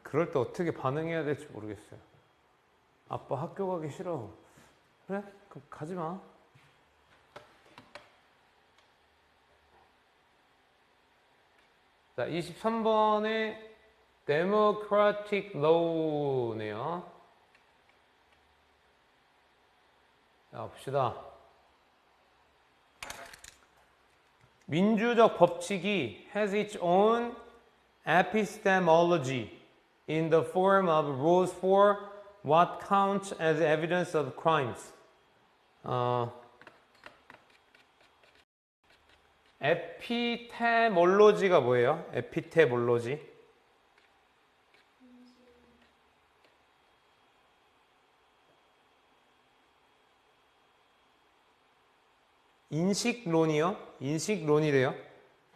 그럴 때 어떻게 반응해야 될지 모르겠어요. 아빠 학교 가기 싫어. 그래? 그럼 가지 마. 자, 23번에 democratic law네요. 자, 봅시다. 민주적 법칙이 has its own epistemology in the form of rules for what counts as evidence of crimes. 에피테몰로지가 뭐예요? 에피테몰로지. 인식론이요? 인식론이래요.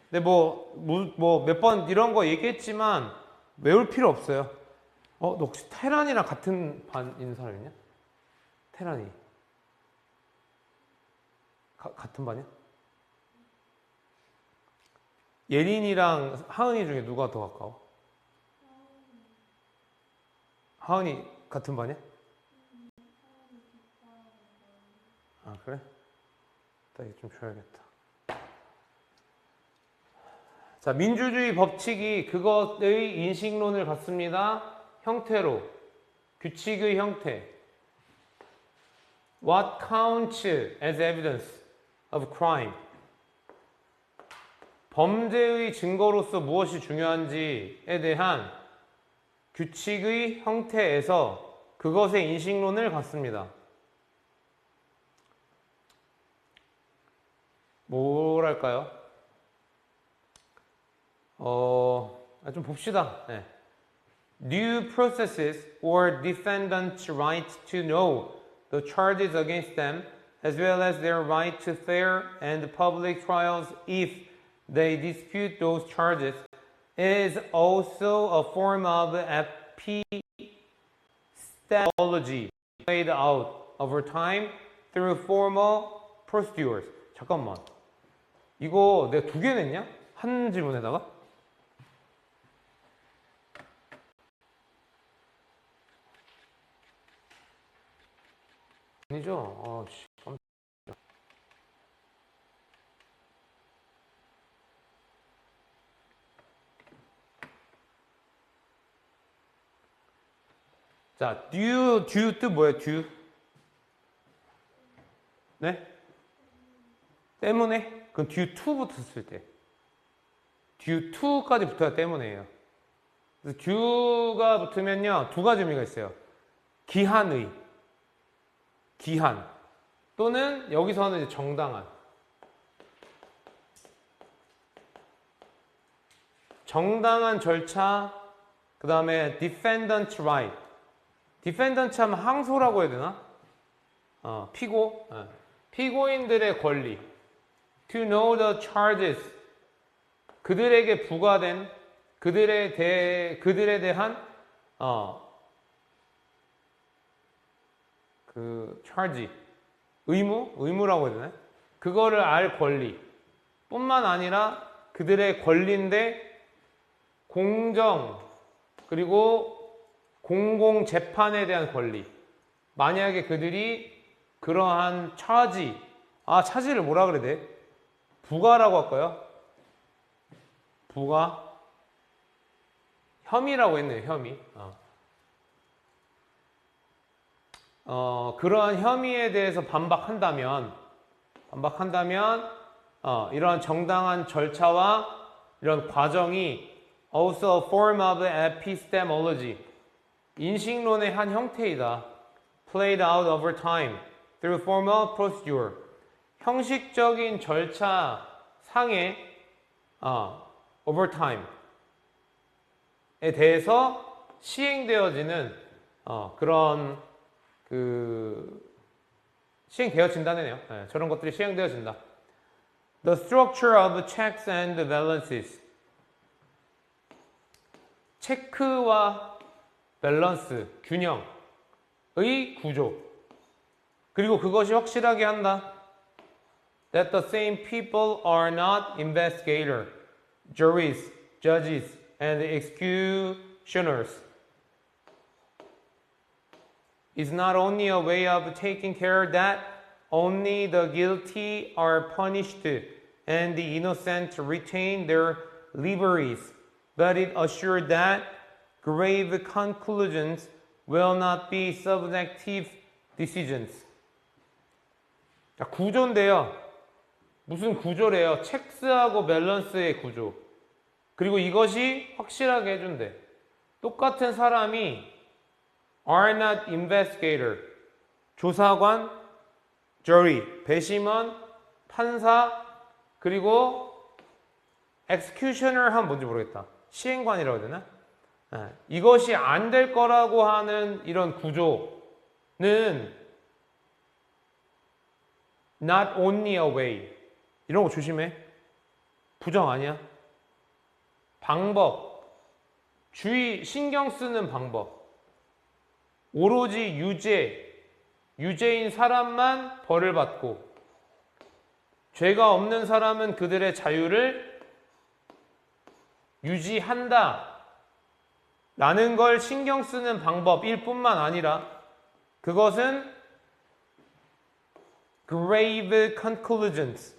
근데 몇 번 이런 거 얘기했지만 외울 필요 없어요. 너 혹시 테란이랑 같은 반인 사람 있냐? 테란이. 같은 반이야? 예린이랑 하은이 중에 누가 더 가까워? 하은이 같은 반이야? 그래? 나 이거 좀 줘야겠다. 자, 민주주의 법칙이 그것의 인식론을 갖습니다. 형태로. 규칙의 형태. What counts as evidence of crime? 범죄의 증거로서 무엇이 중요한지에 대한 규칙의 형태에서 그것의 인식론을 갖습니다. 뭐랄까요? 좀 봅시다. 네. Due processes or defendants' right to know the charges against them, as well as their right to fair and public trials if they dispute those charges, is also a form of epistemology played out over time through formal procedures. 잠깐만. 이거 내가 2개 냈냐? 한 지문에다가? 아니죠? 자, due 뜻 뭐예요? due? 네? 때문에? 그럼 due to 붙었을 때. due to까지 붙어야 때문에예요. 그래서 due가 붙으면요, 2가지 의미가 있어요. 기한의. 기한. 또는 여기서는 이제 정당한. 정당한 절차, 그 다음에 defendant's right. defendant 하면 항소라고 해야 되나? 피고. 피고인들의 권리. To know the charges. 그들에게 부과된, 그들에 대한, charge. 의무라고 해야 되나? 그거를 알 권리. 뿐만 아니라 그들의 권리인데, 공정, 그리고 공공 재판에 대한 권리. 만약에 그들이 그러한 차지를 뭐라 그래야 돼? 부과라고 할까요? 부과? 혐의라고 했네요, 혐의. 그러한 혐의에 대해서 반박한다면, 이러한 정당한 절차와 이런 과정이 also a form of epistemology. 인식론의 한 형태이다. Played out over time through formal procedure. 형식적인 절차 상에 over time에 대해서 시행되어지는 그런 시행되어진다네요. 네, 저런 것들이 시행되어진다. The structure of checks and balances. 체크와 밸런스, 균형의 구조. 그리고 그것이 확실하게 한다. That the same people are not investigators, juries, judges, and executioners. Is not only a way of taking care that only the guilty are punished and the innocent retain their liberties, but it assured that grave conclusions will not be subjective decisions. 자, 구조인데요. 무슨 구조래요? 첵스하고 밸런스의 구조. 그리고 이것이 확실하게 해준대. 똑같은 사람이 are not investigator, 조사관, jury, 배심원, 판사, 그리고 executioner 하면 뭔지 모르겠다. 시행관이라고 해야 되나? 이것이 안 될 거라고 하는 이런 구조는 not only a way. 이런 거 조심해. 부정 아니야. 방법. 주의, 신경 쓰는 방법. 오로지 유죄인 사람만 벌을 받고 죄가 없는 사람은 그들의 자유를 유지한다 라는 걸 신경 쓰는 방법일 뿐만 아니라 그것은 grave conclusions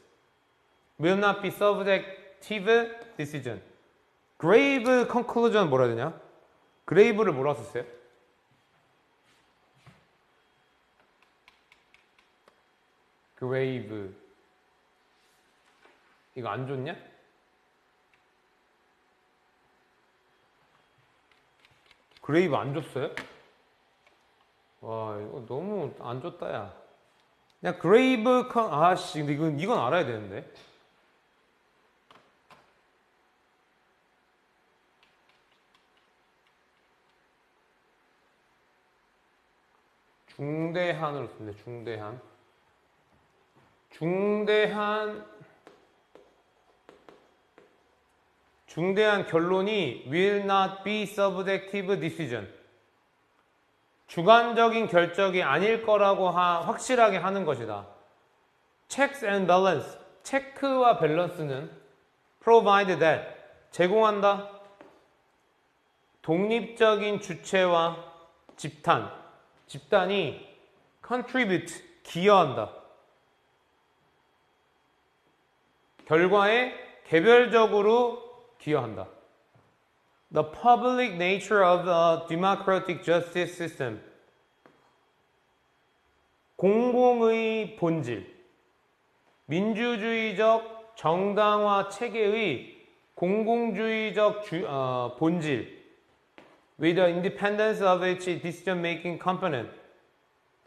will not be subjective decision. grave conclusion 뭐라 해야 되냐? grave를 뭐라 썼어요? grave. 이거 안 좋냐? grave 안 줬어요? 와, 이거 너무 안 줬다, 야. 그냥 grave, 아씨, 근데 이건 알아야 되는데. 중대한으로 씁니다, 중대한 결론이 will not be subjective decision. 주관적인 결정이 아닐 거라고 확실하게 하는 것이다. checks and balance. 체크와 밸런스는 provide that. 제공한다. 독립적인 주체와 집단이 contribute. 기여한다. 결과에 개별적으로 기여한다. The public nature of the democratic justice system. 공공의 본질. 민주주의적 정당화 체계의 공공주의적 본질. With the independence of its decision-making component.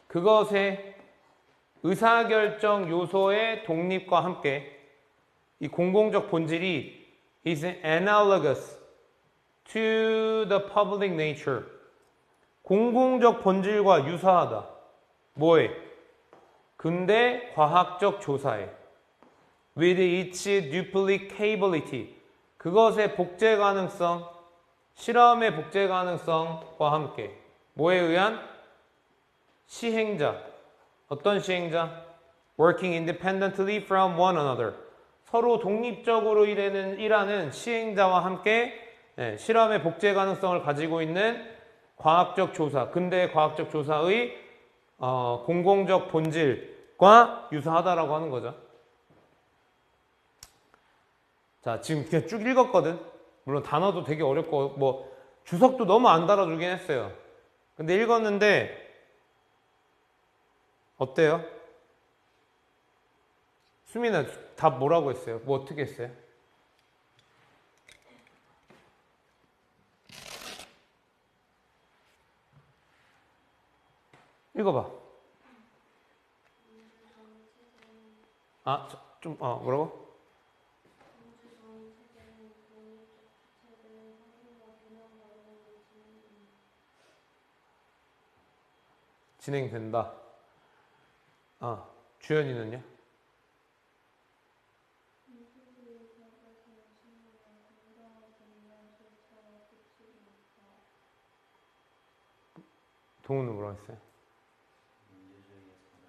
그것의 의사결정 요소의 독립과 함께 이 공공적 본질이 is analogous to the public nature. 공공적 본질과 유사하다. 뭐에? 근대 과학적 조사에. with its duplicability. 그것의 복제 가능성, 실험의 복제 가능성과 함께. 뭐에 의한? 시행자. 어떤 시행자? working independently from one another. 서로 독립적으로 일하는 시행자와 함께 실험의 복제 가능성을 가지고 있는 과학적 조사, 근대 과학적 조사의 공공적 본질과 유사하다라고 하는 거죠. 자, 지금 그냥 쭉 읽었거든. 물론 단어도 되게 어렵고 뭐 주석도 너무 안 달아주긴 했어요. 근데 읽었는데 어때요? 수민아 답 뭐라고 했어요? 뭐 어떻게 했어요? 읽어봐. 뭐라고? 진행된다. 주연이는요? 동훈은 뭐라고 했어요? 민주주의에서는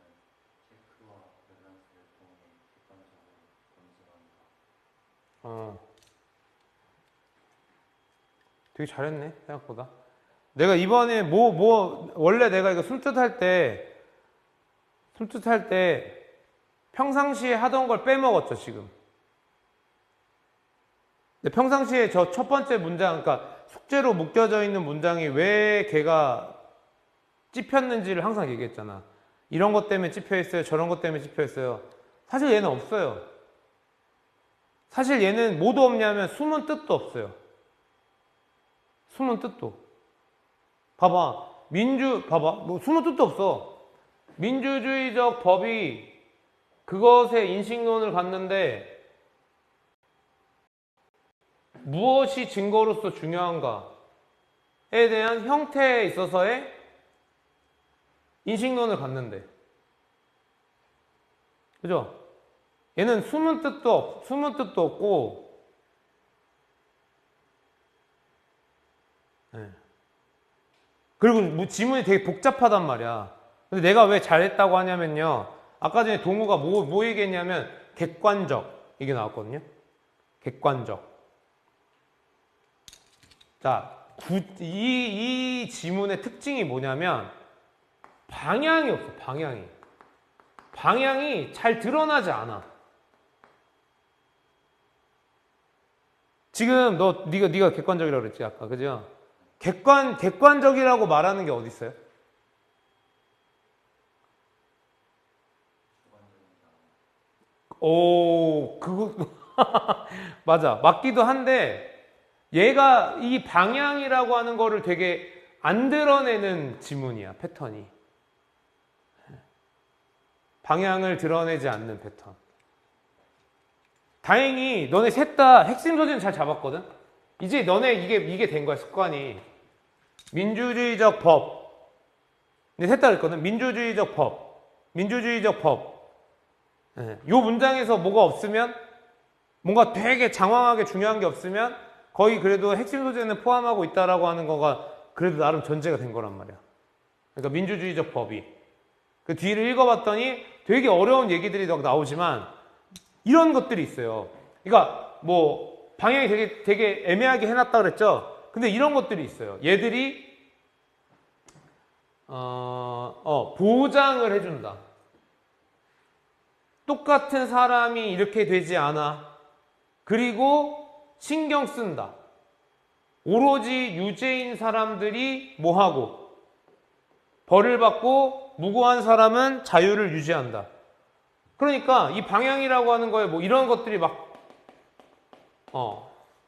체크와 밸런스를 통해 객관적으로 검증한다. 되게 잘했네, 생각보다. 내가 이번에 원래 내가 이거 숨뜻할 때 평상시에 하던 걸 빼먹었죠, 지금. 근데 평상시에 저 첫 번째 문장, 그러니까 숙제로 묶여져 있는 문장이 왜 걔가 찝혔는지를 항상 얘기했잖아. 이런 것 때문에 찝혀 있어요. 저런 것 때문에 찝혀 있어요. 사실 얘는 없어요. 사실 얘는 뭐도 없냐면 숨은 뜻도 없어요. 숨은 뜻도. 봐봐. 뭐 숨은 뜻도 없어. 민주주의적 법이 그것에 인식론을 갖는데 무엇이 증거로서 중요한가에 대한 형태에 있어서의 인식론을 갖는데. 그죠? 얘는 숨은 뜻도 없고, 네. 그리고 지문이 되게 복잡하단 말이야. 근데 내가 왜 잘했다고 하냐면요. 아까 전에 동우가 뭐 얘기했냐면, 객관적. 이게 나왔거든요. 객관적. 자, 이 지문의 특징이 뭐냐면, 방향이 없어, 방향이. 방향이 잘 드러나지 않아. 지금 네가 객관적이라고 그랬지, 아까. 그죠? 객관적이라고 말하는 게 어디 있어요? 그거, 맞아. 맞기도 한데, 얘가 이 방향이라고 하는 거를 되게 안 드러내는 지문이야, 패턴이. 방향을 드러내지 않는 패턴. 다행히 너네 셋 다 핵심 소재는 잘 잡았거든? 이제 너네 이게 된 거야, 습관이. 민주주의적 법. 근데 셋 다 그랬거든? 민주주의적 법. 민주주의적 법. 요 문장에서 뭐가 없으면, 뭔가 되게 장황하게 중요한 게 없으면, 거의 그래도 핵심 소재는 포함하고 있다라고 하는 거가 그래도 나름 전제가 된 거란 말이야. 그러니까 민주주의적 법이. 그 뒤를 읽어봤더니 되게 어려운 얘기들이 나오지만 이런 것들이 있어요. 그러니까 뭐 방향이 되게 애매하게 해놨다 그랬죠. 근데 이런 것들이 있어요. 얘들이 보장을 해준다. 똑같은 사람이 이렇게 되지 않아. 그리고 신경 쓴다. 오로지 유죄인 사람들이 뭐하고 벌을 받고 무고한 사람은 자유를 유지한다. 그러니까 이 방향이라고 하는 거에 뭐 이런 것들이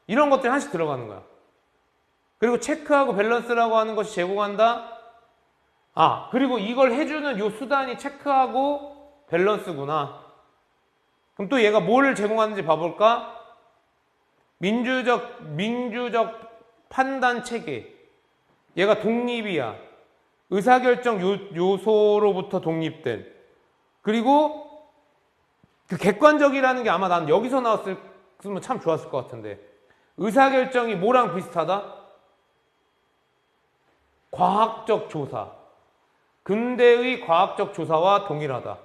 이런 것들이 하나씩 들어가는 거야. 그리고 체크하고 밸런스라고 하는 것이 제공한다. 그리고 이걸 해주는 요 수단이 체크하고 밸런스구나. 그럼 또 얘가 뭘 제공하는지 봐볼까? 민주적 판단 체계. 얘가 독립이야. 의사결정 요소로부터 독립된. 그리고 그 객관적이라는 게 아마 난 여기서 나왔으면 참 좋았을 것 같은데. 의사결정이 뭐랑 비슷하다? 과학적 조사. 근대의 과학적 조사와 동일하다.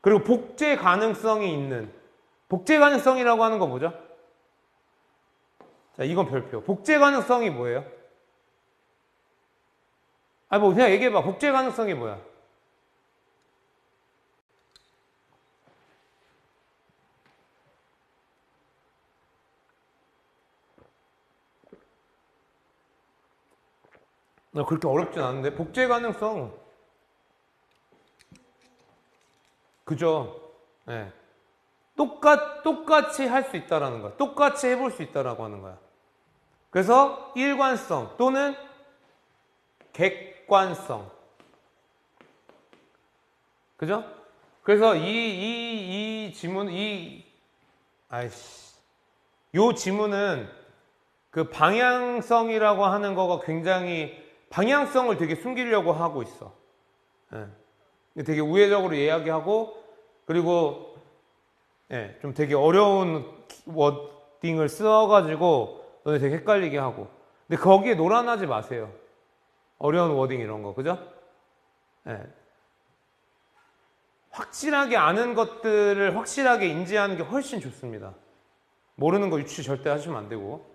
그리고 복제 가능성이 있는. 복제 가능성이라고 하는 거 뭐죠? 자, 이건 별표. 복제 가능성이 뭐예요? 뭐 그냥 얘기해봐. 복제 가능성이 뭐야? 그렇게 어렵진 않은데. 복제 가능성. 그죠? 네. 똑같이 할 수 있다라는 거야. 똑같이 해볼 수 있다라고 하는 거야. 그래서 일관성 또는 객관성. 그죠? 그래서 이 지문, 요 지문은 그 방향성이라고 하는 거가 굉장히 방향성을 되게 숨기려고 하고 있어. 되게 우회적으로 이야기하고, 그리고 좀 되게 어려운 워딩을 써가지고 너네 되게 헷갈리게 하고. 근데 거기에 놀아나지 마세요. 어려운 워딩 이런 거, 그죠? 확실하게 아는 것들을 확실하게 인지하는 게 훨씬 좋습니다. 모르는 거 유추 절대 하시면 안 되고.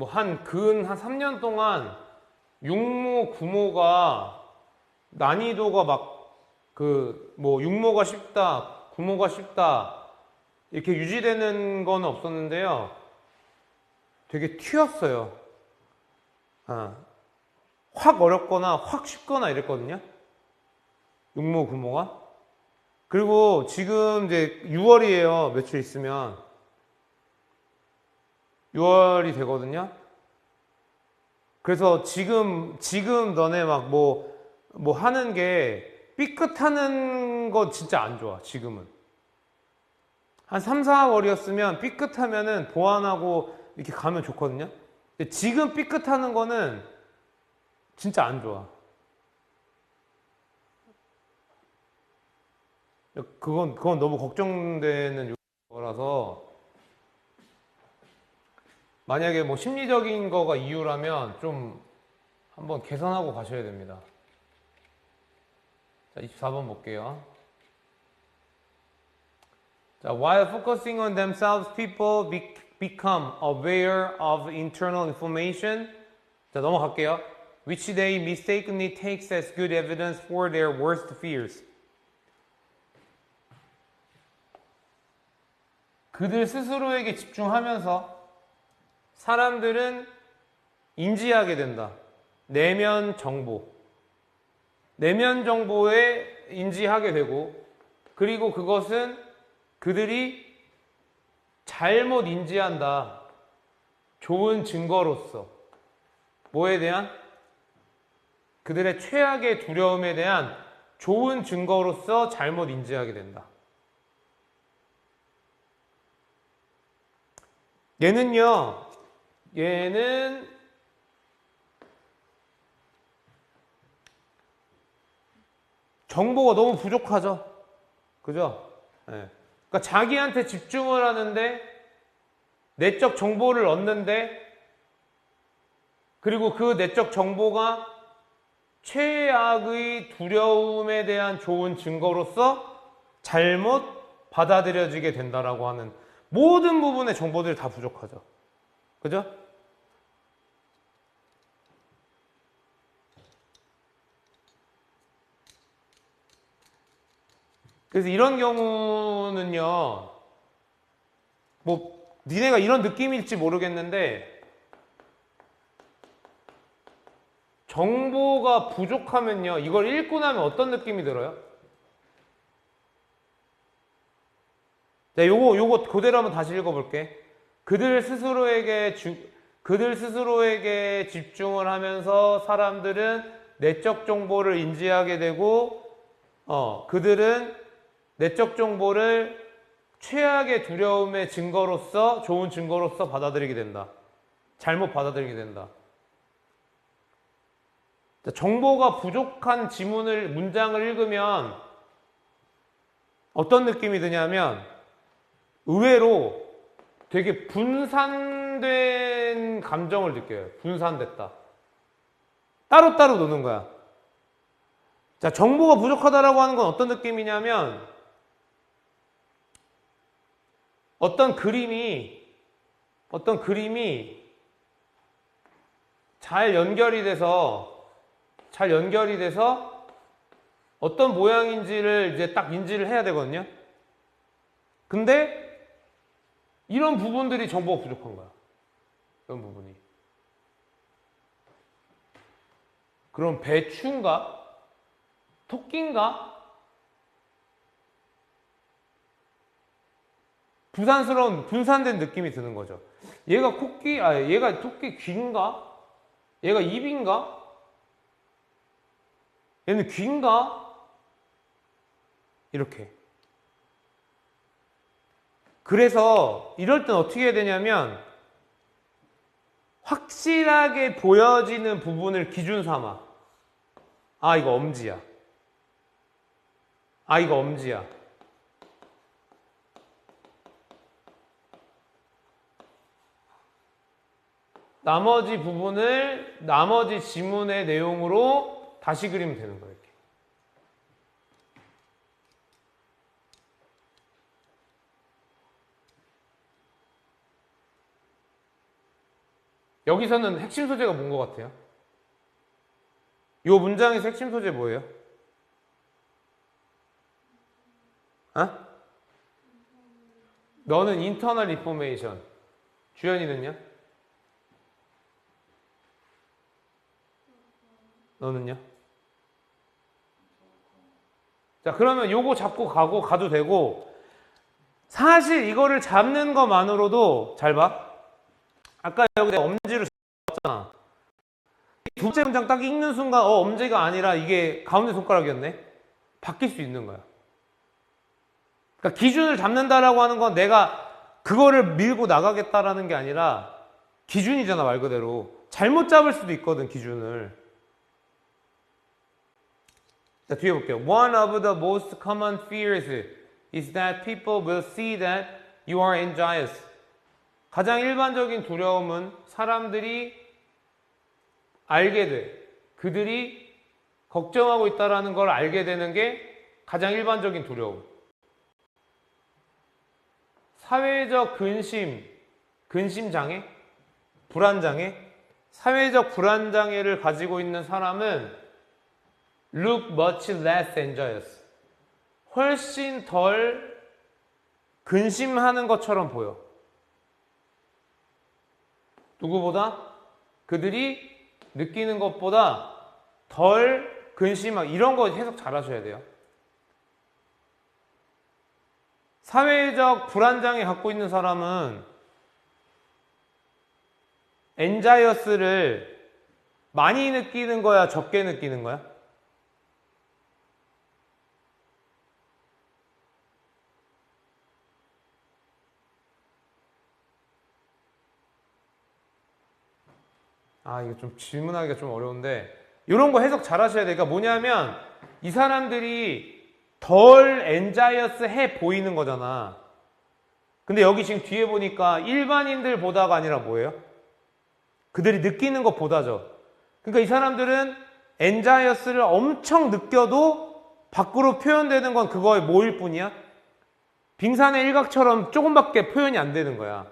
한 3년 동안 육모, 구모가 난이도가 육모가 쉽다, 구모가 쉽다, 이렇게 유지되는 건 없었는데요. 되게 튀었어요. 확 어렵거나 확 쉽거나 이랬거든요. 육모, 구모가. 그리고 지금 이제 6월이에요. 며칠 있으면. 6월이 되거든요. 그래서 지금 너네 하는 게 삐끗하는 거 진짜 안 좋아, 지금은. 한 3, 4월이었으면 삐끗하면은 보완하고 이렇게 가면 좋거든요. 근데 지금 삐끗하는 거는 진짜 안 좋아. 그건 너무 걱정되는 거라서 만약에 심리적인 거가 이유라면 좀 한번 개선하고 가셔야 됩니다. 자, 24번 볼게요. 자, while focusing on themselves, people become aware of internal information. 자, 넘어갈게요. Which they mistakenly takes as good evidence for their worst fears. 그들 스스로에게 집중하면서 사람들은 인지하게 된다. 내면 정보에 인지하게 되고, 그리고 그것은 그들이 잘못 인지한다. 좋은 증거로서. 뭐에 대한? 그들의 최악의 두려움에 대한 좋은 증거로서 잘못 인지하게 된다. 얘는 정보가 너무 부족하죠. 그죠? 네. 그러니까 자기한테 집중을 하는데, 내적 정보를 얻는데, 그리고 그 내적 정보가 최악의 두려움에 대한 좋은 증거로서 잘못 받아들여지게 된다라고 하는 모든 부분의 정보들이 다 부족하죠. 그죠? 그래서 이런 경우는요, 니네가 이런 느낌일지 모르겠는데, 정보가 부족하면요, 이걸 읽고 나면 어떤 느낌이 들어요? 네, 요거 그대로 한번 다시 읽어볼게. 그들 스스로에게 집중을 하면서 사람들은 내적 정보를 인지하게 되고, 그들은 내적 정보를 최악의 두려움의 증거로서, 좋은 증거로서 받아들이게 된다. 잘못 받아들이게 된다. 정보가 부족한 문장을 읽으면 어떤 느낌이 드냐면, 의외로 되게 분산된 감정을 느껴요. 분산됐다. 따로따로 노는 거야. 자, 정보가 부족하다라고 하는 건 어떤 느낌이냐면, 어떤 그림이 잘 연결이 돼서 어떤 모양인지를 이제 딱 인지를 해야 되거든요. 근데 이런 부분들이 정보가 부족한 거야. 이런 부분이. 그럼 배추인가? 토끼인가? 분산된 느낌이 드는 거죠. 얘가 토끼 귀인가? 얘가 입인가? 얘는 귀인가? 이렇게. 그래서 이럴 땐 어떻게 해야 되냐면, 확실하게 보여지는 부분을 기준 삼아. 이거 엄지야. 이거 엄지야. 나머지 부분을 나머지 지문의 내용으로 다시 그리면 되는 거예요. 이렇게. 여기서는 핵심 소재가 뭔 것 같아요? 이 문장에서 핵심 소재 뭐예요? 어? 너는 인터널 인포메이션. 주연이는요? 너는요? 자, 그러면 요거 잡고 가도 되고, 사실 이거를 잡는 것만으로도, 잘 봐. 아까 여기 내가 엄지를 잡았잖아. 두 번째 문장 딱 읽는 순간, 엄지가 아니라 이게 가운데 손가락이었네? 바뀔 수 있는 거야. 그러니까 기준을 잡는다라고 하는 건 내가 그거를 밀고 나가겠다라는 게 아니라 기준이잖아, 말 그대로. 잘못 잡을 수도 있거든, 기준을. 자, 뒤에 볼게요. One of the most common fears is that people will see that you are anxious. 가장 일반적인 두려움은 사람들이 알게 돼. 그들이 걱정하고 있다는 걸 알게 되는 게 가장 일반적인 두려움. 사회적 근심장애, 불안장애, 사회적 불안장애를 가지고 있는 사람은 look much less anxious. 훨씬 덜 근심하는 것처럼 보여. 누구보다? 그들이 느끼는 것보다 덜 근심하고, 이런 거 해석 잘 하셔야 돼요. 사회적 불안장애 갖고 있는 사람은 anxious를 많이 느끼는 거야, 적게 느끼는 거야? 이거 좀 질문하기가 좀 어려운데, 이런 거 해석 잘 하셔야 돼요. 그러니까 뭐냐면, 이 사람들이 덜 anxious 해 보이는 거잖아. 근데 여기 지금 뒤에 보니까 일반인들보다가 아니라 뭐예요? 그들이 느끼는 것보다죠. 그러니까 이 사람들은 anxious를 엄청 느껴도 밖으로 표현되는 건 그거의 뭐일 뿐이야? 빙산의 일각처럼 조금밖에 표현이 안 되는 거야.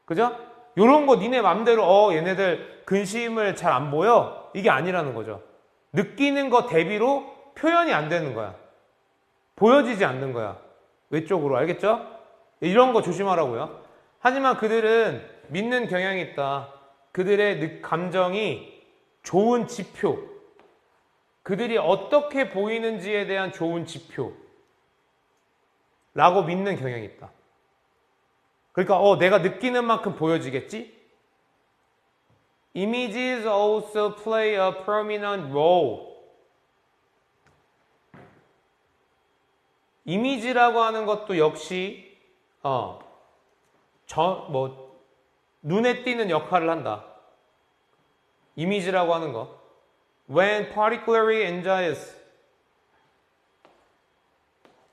그죠? 요런 거 니네 맘대로 얘네들 근심을 잘 안 보여? 이게 아니라는 거죠. 느끼는 거 대비로 표현이 안 되는 거야. 보여지지 않는 거야. 외적으로. 알겠죠? 이런 거 조심하라고요. 하지만 그들은 믿는 경향이 있다. 그들의 감정이 좋은 지표. 그들이 어떻게 보이는지에 대한 좋은 지표. 라고 믿는 경향이 있다. 그러니까 내가 느끼는 만큼 보여지겠지? Images also play a prominent role. 이미지라고 하는 것도 역시 눈에 띄는 역할을 한다. 이미지라고 하는 거. When particularly anxious.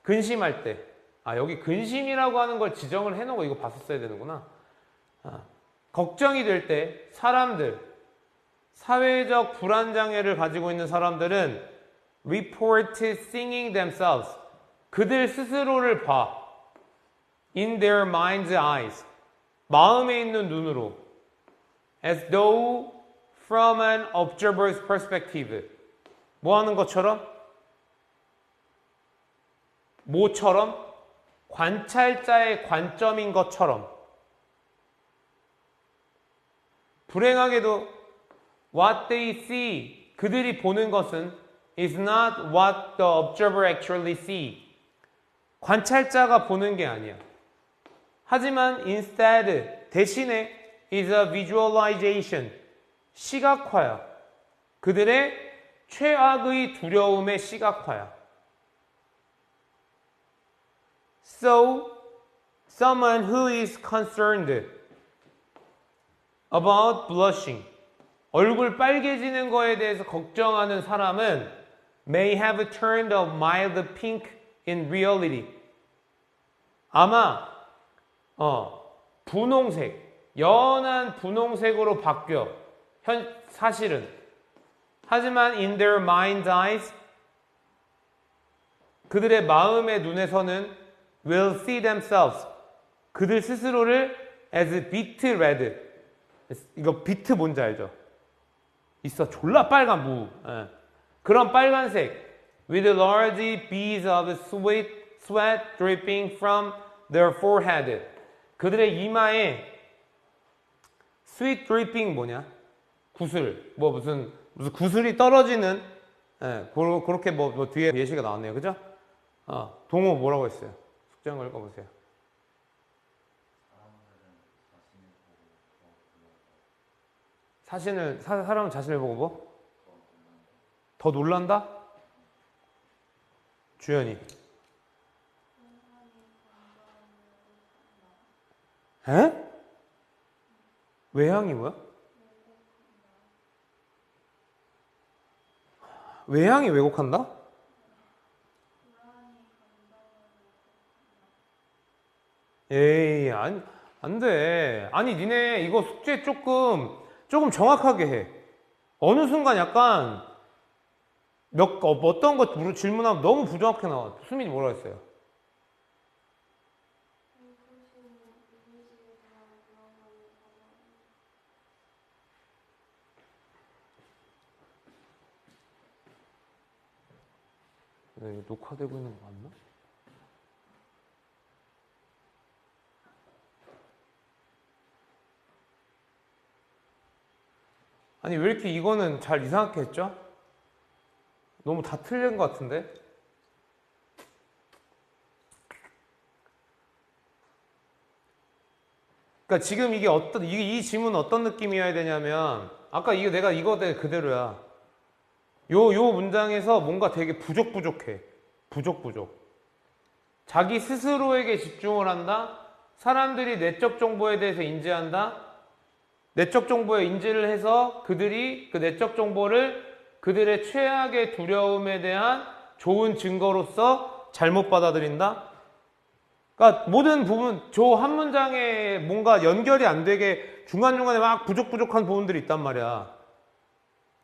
근심할 때. 여기 근심이라고 하는 걸 지정을 해놓고 이거 봤었어야 되는구나. 걱정이 될 때 사람들, 사회적 불안장애를 가지고 있는 사람들은 report seeing themselves. 그들 스스로를 봐. In their mind's eyes. 마음에 있는 눈으로. As though from an observer's perspective. 뭐 하는 것처럼? 뭐처럼? 관찰자의 관점인 것처럼. 불행하게도 what they see, 그들이 보는 것은 is not what the observer actually see. 관찰자가 보는 게 아니야. 하지만 instead, 대신에 is a visualization, 시각화야. 그들의 최악의 두려움의 시각화야. So, someone who is concerned about blushing, 얼굴 빨개지는 거에 대해서 걱정하는 사람은 may have turned a mild pink in reality. 아마 분홍색, 연한 분홍색으로 바뀌어. 사실은. 하지만 in their mind's eyes, 그들의 마음의 눈에서는 will see themselves, 그들 스스로를 as bit red, 이거 비트 뭔지 알죠? 있어. 졸라 빨간 무. 예. 그런 빨간색. With large beads of sweat dripping from their forehead. 그들의 이마에 sweat dripping 뭐냐? 구슬. 뭐 무슨 구슬이 떨어지는 그렇게 뭐 뒤에 예시가 나왔네요. 그죠? 동호 뭐라고 했어요? 숙제 한거 읽어보세요. 사람은 자신을 보고 뭐? 더 놀란다? 주연이. 에? 외향이 뭐야? 외향이 왜곡한다? 에이, 안 돼. 아니, 니네 이거 숙제 조금 정확하게 해. 어느 순간 약간 어떤 거 질문하면 너무 부정확게 나와. 수민이 뭐라 했어요? 이거 녹화되고 있는 거 맞나? 아니 왜 이렇게 이거는 잘 이상하게 했죠? 너무 다 틀린 것 같은데? 그러니까 지금 이게 이 질문은 어떤 느낌이어야 되냐면 아까 내가 이거 그대로야. 요 문장에서 뭔가 되게 부족해. 부족. 자기 스스로에게 집중을 한다. 사람들이 내적 정보에 대해서 인지한다. 내적 정보에 인지를 해서 그들이 그 내적 정보를 그들의 최악의 두려움에 대한 좋은 증거로서 잘못 받아들인다. 그러니까 모든 부분, 저 한 문장에 뭔가 연결이 안 되게 중간중간에 막 부족한 부분들이 있단 말이야.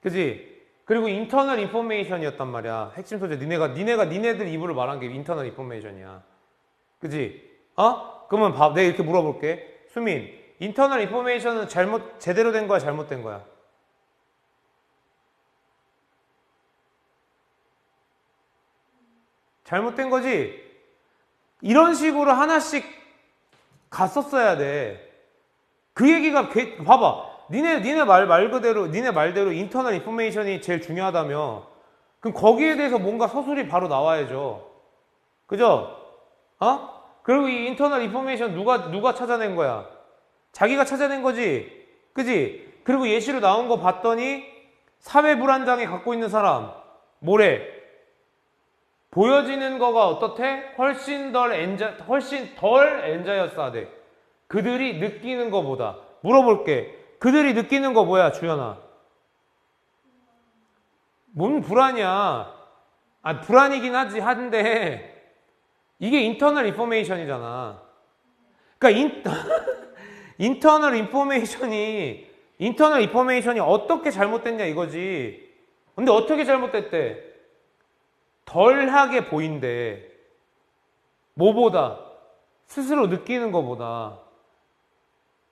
그지? 그리고 인터널 인포메이션이었단 말이야. 핵심 소재. 니네들 입으로 말한 게 인터널 인포메이션이야. 그지? 그러면 내가 이렇게 물어볼게. 수민, 인터널 인포메이션은 제대로 된 거야, 잘못된 거야? 잘못된 거지? 이런 식으로 하나씩 갔었어야 돼. 그 얘기가, 봐봐. 니네 말대로 인터널 인포메이션이 제일 중요하다며. 그럼 거기에 대해서 뭔가 서술이 바로 나와야죠. 그죠? 그리고 이 인터널 인포메이션 누가 찾아낸 거야? 자기가 찾아낸 거지. 그지? 그리고 예시로 나온 거 봤더니 사회 불안장애 갖고 있는 사람 뭐래? 보여지는 거가 어떻대? 훨씬 덜 엔자이어스하대. 그들이 느끼는 거보다. 물어볼게. 그들이 느끼는 거 뭐야, 주연아? 뭔 불안이야? 불안이긴 한데 이게 인터널 인포메이션이잖아. 그러니까 인터널 인포메이션이 어떻게 잘못됐냐 이거지. 근데 어떻게 잘못됐대? 덜하게 보인대. 뭐보다? 스스로 느끼는 거보다.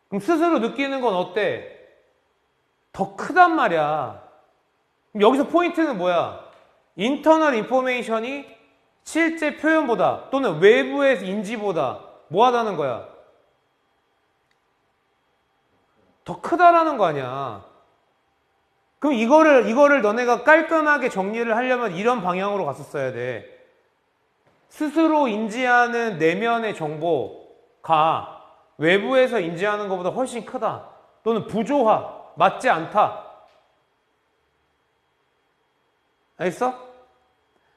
그럼 스스로 느끼는 건 어때? 더 크단 말이야. 그럼 여기서 포인트는 뭐야? 인터널 인포메이션이 실제 표현보다 또는 외부의 인지보다 뭐 하다는 거야? 더 크다라는 거 아니야. 그럼 이거를 너네가 깔끔하게 정리를 하려면 이런 방향으로 갔었어야 돼. 스스로 인지하는 내면의 정보가 외부에서 인지하는 것보다 훨씬 크다. 또는 부조화, 맞지 않다. 알겠어?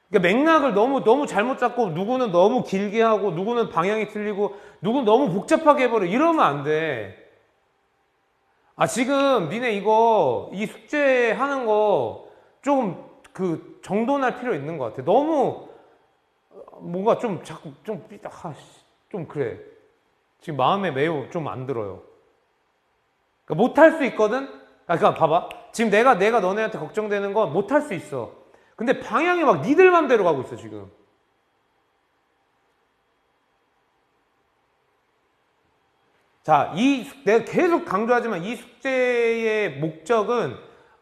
그러니까 맥락을 너무 잘못 잡고 누구는 너무 길게 하고 누구는 방향이 틀리고 누구는 너무 복잡하게 해버려. 이러면 안 돼. 지금 니네 이 숙제 하는 거 조금 정돈할 필요 있는 것 같아. 너무 뭔가 좀 자꾸 좀 그래. 지금 마음에 매우 좀 안 들어요. 그러니까 못할 수 있거든? 그러니까 봐봐. 지금 내가 너네한테 걱정되는 건 못할 수 있어. 근데 방향이 막 니들 맘대로 가고 있어, 지금. 자, 내가 계속 강조하지만 이 숙제의 목적은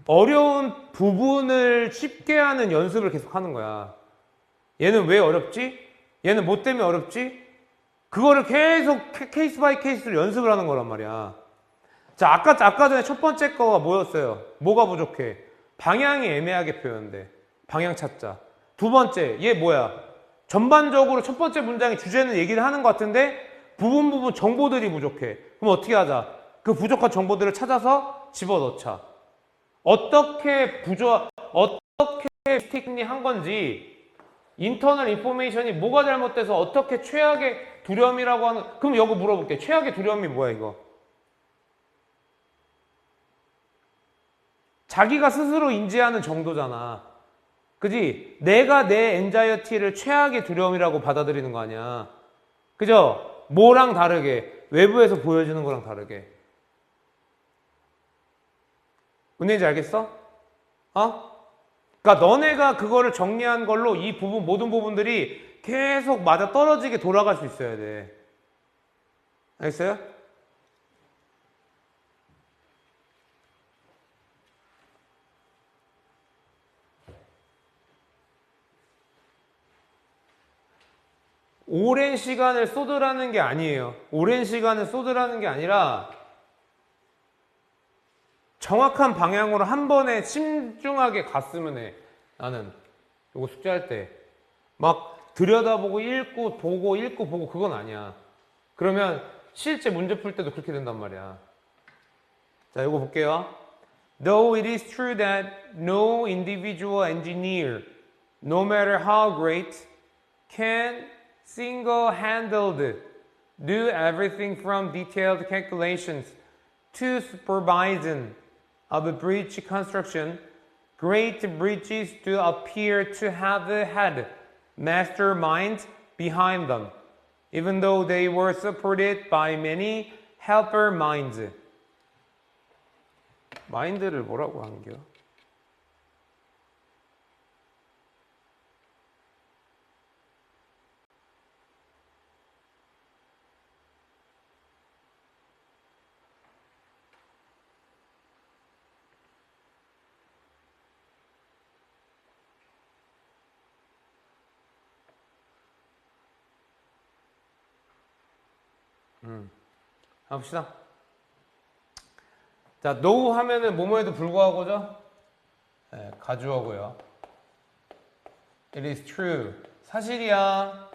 어려운 부분을 쉽게 하는 연습을 계속 하는 거야. 얘는 왜 어렵지? 얘는 뭐 때문에 어렵지? 그거를 계속 케이스 바이 케이스로 연습을 하는 거란 말이야. 자, 아까 전에 첫 번째 거가 뭐였어요? 뭐가 부족해? 방향이 애매하게 표현돼. 방향 찾자. 두 번째, 얘 뭐야? 전반적으로 첫 번째 문장의 주제는 얘기를 하는 것 같은데 부분 정보들이 부족해. 그럼 어떻게 하자? 그 부족한 정보들을 찾아서 집어넣자. 어떻게 미스테이크니 한 건지, 인터널 인포메이션이 뭐가 잘못돼서 어떻게 최악의 두려움이라고 하는, 그럼 이거 물어볼게. 최악의 두려움이 뭐야, 이거? 자기가 스스로 인지하는 정도잖아. 그지? 내가 내 엔자이어티를 최악의 두려움이라고 받아들이는 거 아니야. 그죠? 뭐랑 다르게, 외부에서 보여지는 거랑 다르게. 뭔 얘기인지 알겠어? 그러니까 너네가 그거를 정리한 걸로 이 부분, 모든 부분들이 계속 맞아 떨어지게 돌아갈 수 있어야 돼. 알겠어요? 오랜 시간을 쏟으라는 게 아니에요. 오랜 시간을 쏟으라는 게 아니라 정확한 방향으로 한 번에 신중하게 갔으면 해. 나는 이거 숙제할 때 막 들여다보고 읽고 보고 그건 아니야. 그러면 실제 문제 풀 때도 그렇게 된단 말이야. 자, 이거 볼게요. Though it is true that no individual engineer, no matter how great, can single-handed do everything from detailed calculations to supervision of a bridge construction, great bridges do appear to have had masterminds behind them, even though they were supported by many helper minds. 마인드를 뭐라고 하는겨? 합시다. 자, no 하면은 뭐뭐에도 불구하고죠? 네, 가주어고요. It is true. 사실이야.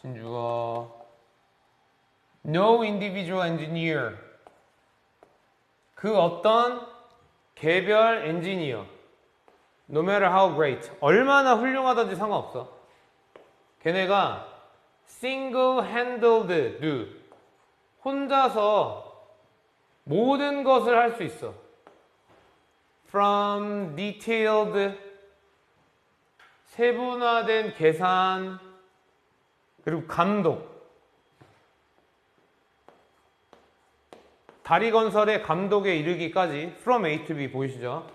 진주어. No individual engineer. 그 어떤 개별 엔지니어. No matter how great. 얼마나 훌륭하든지 상관없어. 걔네가 single-handed do. 혼자서 모든 것을 할 수 있어. From detailed, 세분화된 계산, 그리고 감독. 다리 건설의 감독에 이르기까지, from A to B 보이시죠?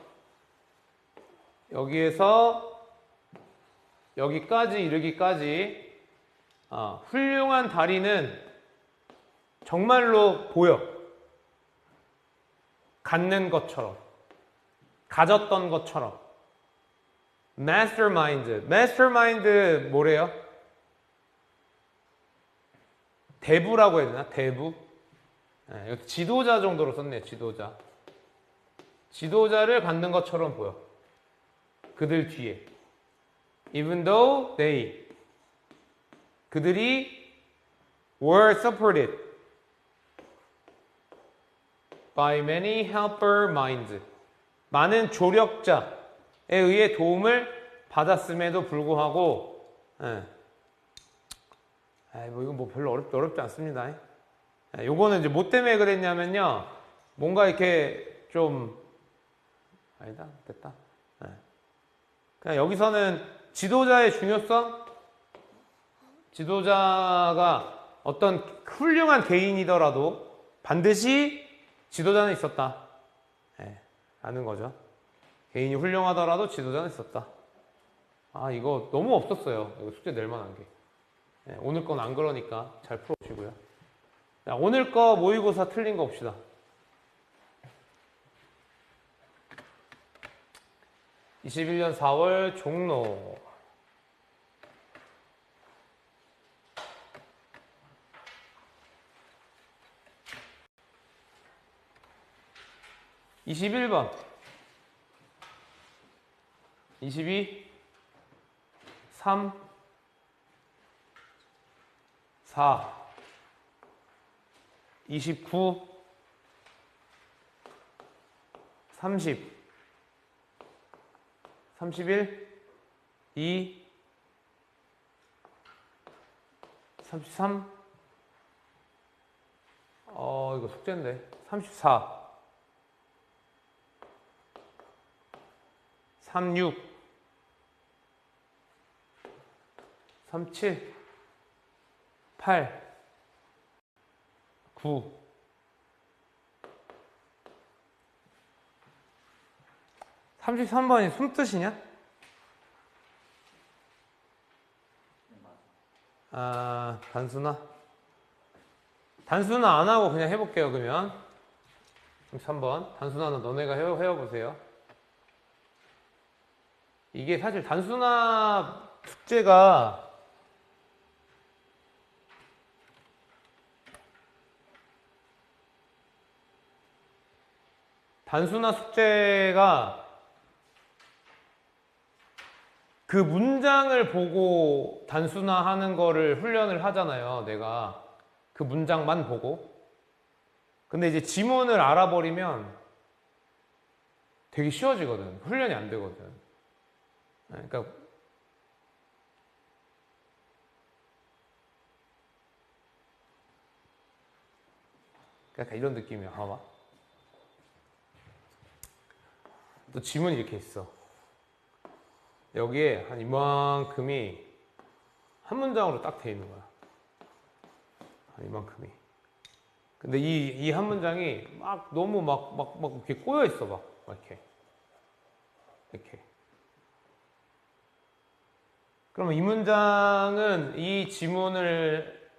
여기에서 여기까지 이르기까지 훌륭한 다리는 정말로 보여. 갖는 것처럼. 가졌던 것처럼. mastermind. mastermind 뭐래요? 대부라고 해야 되나? 대부? 네, 여기 지도자 정도로 썼네. 지도자. 지도자를 갖는 것처럼 보여. 그들 뒤에. Even though they. 그들이 were supported by many helper minds. 많은 조력자에 의해 도움을 받았음에도 불구하고, 뭐 이건 뭐 별로 어렵지 않습니다. 요거는 이제 뭐 때문에 그랬냐면요. 뭔가 이렇게 좀, 아니다, 됐다. 그냥 여기서는 지도자의 중요성? 지도자가 어떤 훌륭한 개인이더라도 반드시 지도자는 있었다. 아는 거죠. 개인이 훌륭하더라도 지도자는 있었다. 이거 너무 없었어요. 이거 숙제 낼 만한 게. 오늘 건 안 그러니까 잘 풀어주시고요. 자, 오늘 거 모의고사 틀린 거 봅시다. (21년 4월) 종로. (21번) 22 3 4 29 30 31 2 33 이거 숙제인데 34 36 37 8 9 33번이 숨뜻이냐? 아, 단순화? 단순화 안 하고 그냥 해볼게요, 그러면. 3번. 단순화는 너네가 해보세요. 이게 사실 단순화 숙제가 그 문장을 보고 단순화하는 거를 훈련을 하잖아요. 내가 그 문장만 보고. 근데 이제 지문을 알아버리면 되게 쉬워지거든. 훈련이 안 되거든. 그러니까 약간 이런 느낌이야. 봐봐. 또 지문이 이렇게 있어. 여기에 한 이만큼이 한 문장으로 딱 돼 있는 거야. 한 이만큼이. 근데 이 한 문장이 막 너무 막 이렇게 꼬여 있어. 막 이렇게. 그러면 이 문장은 이 지문을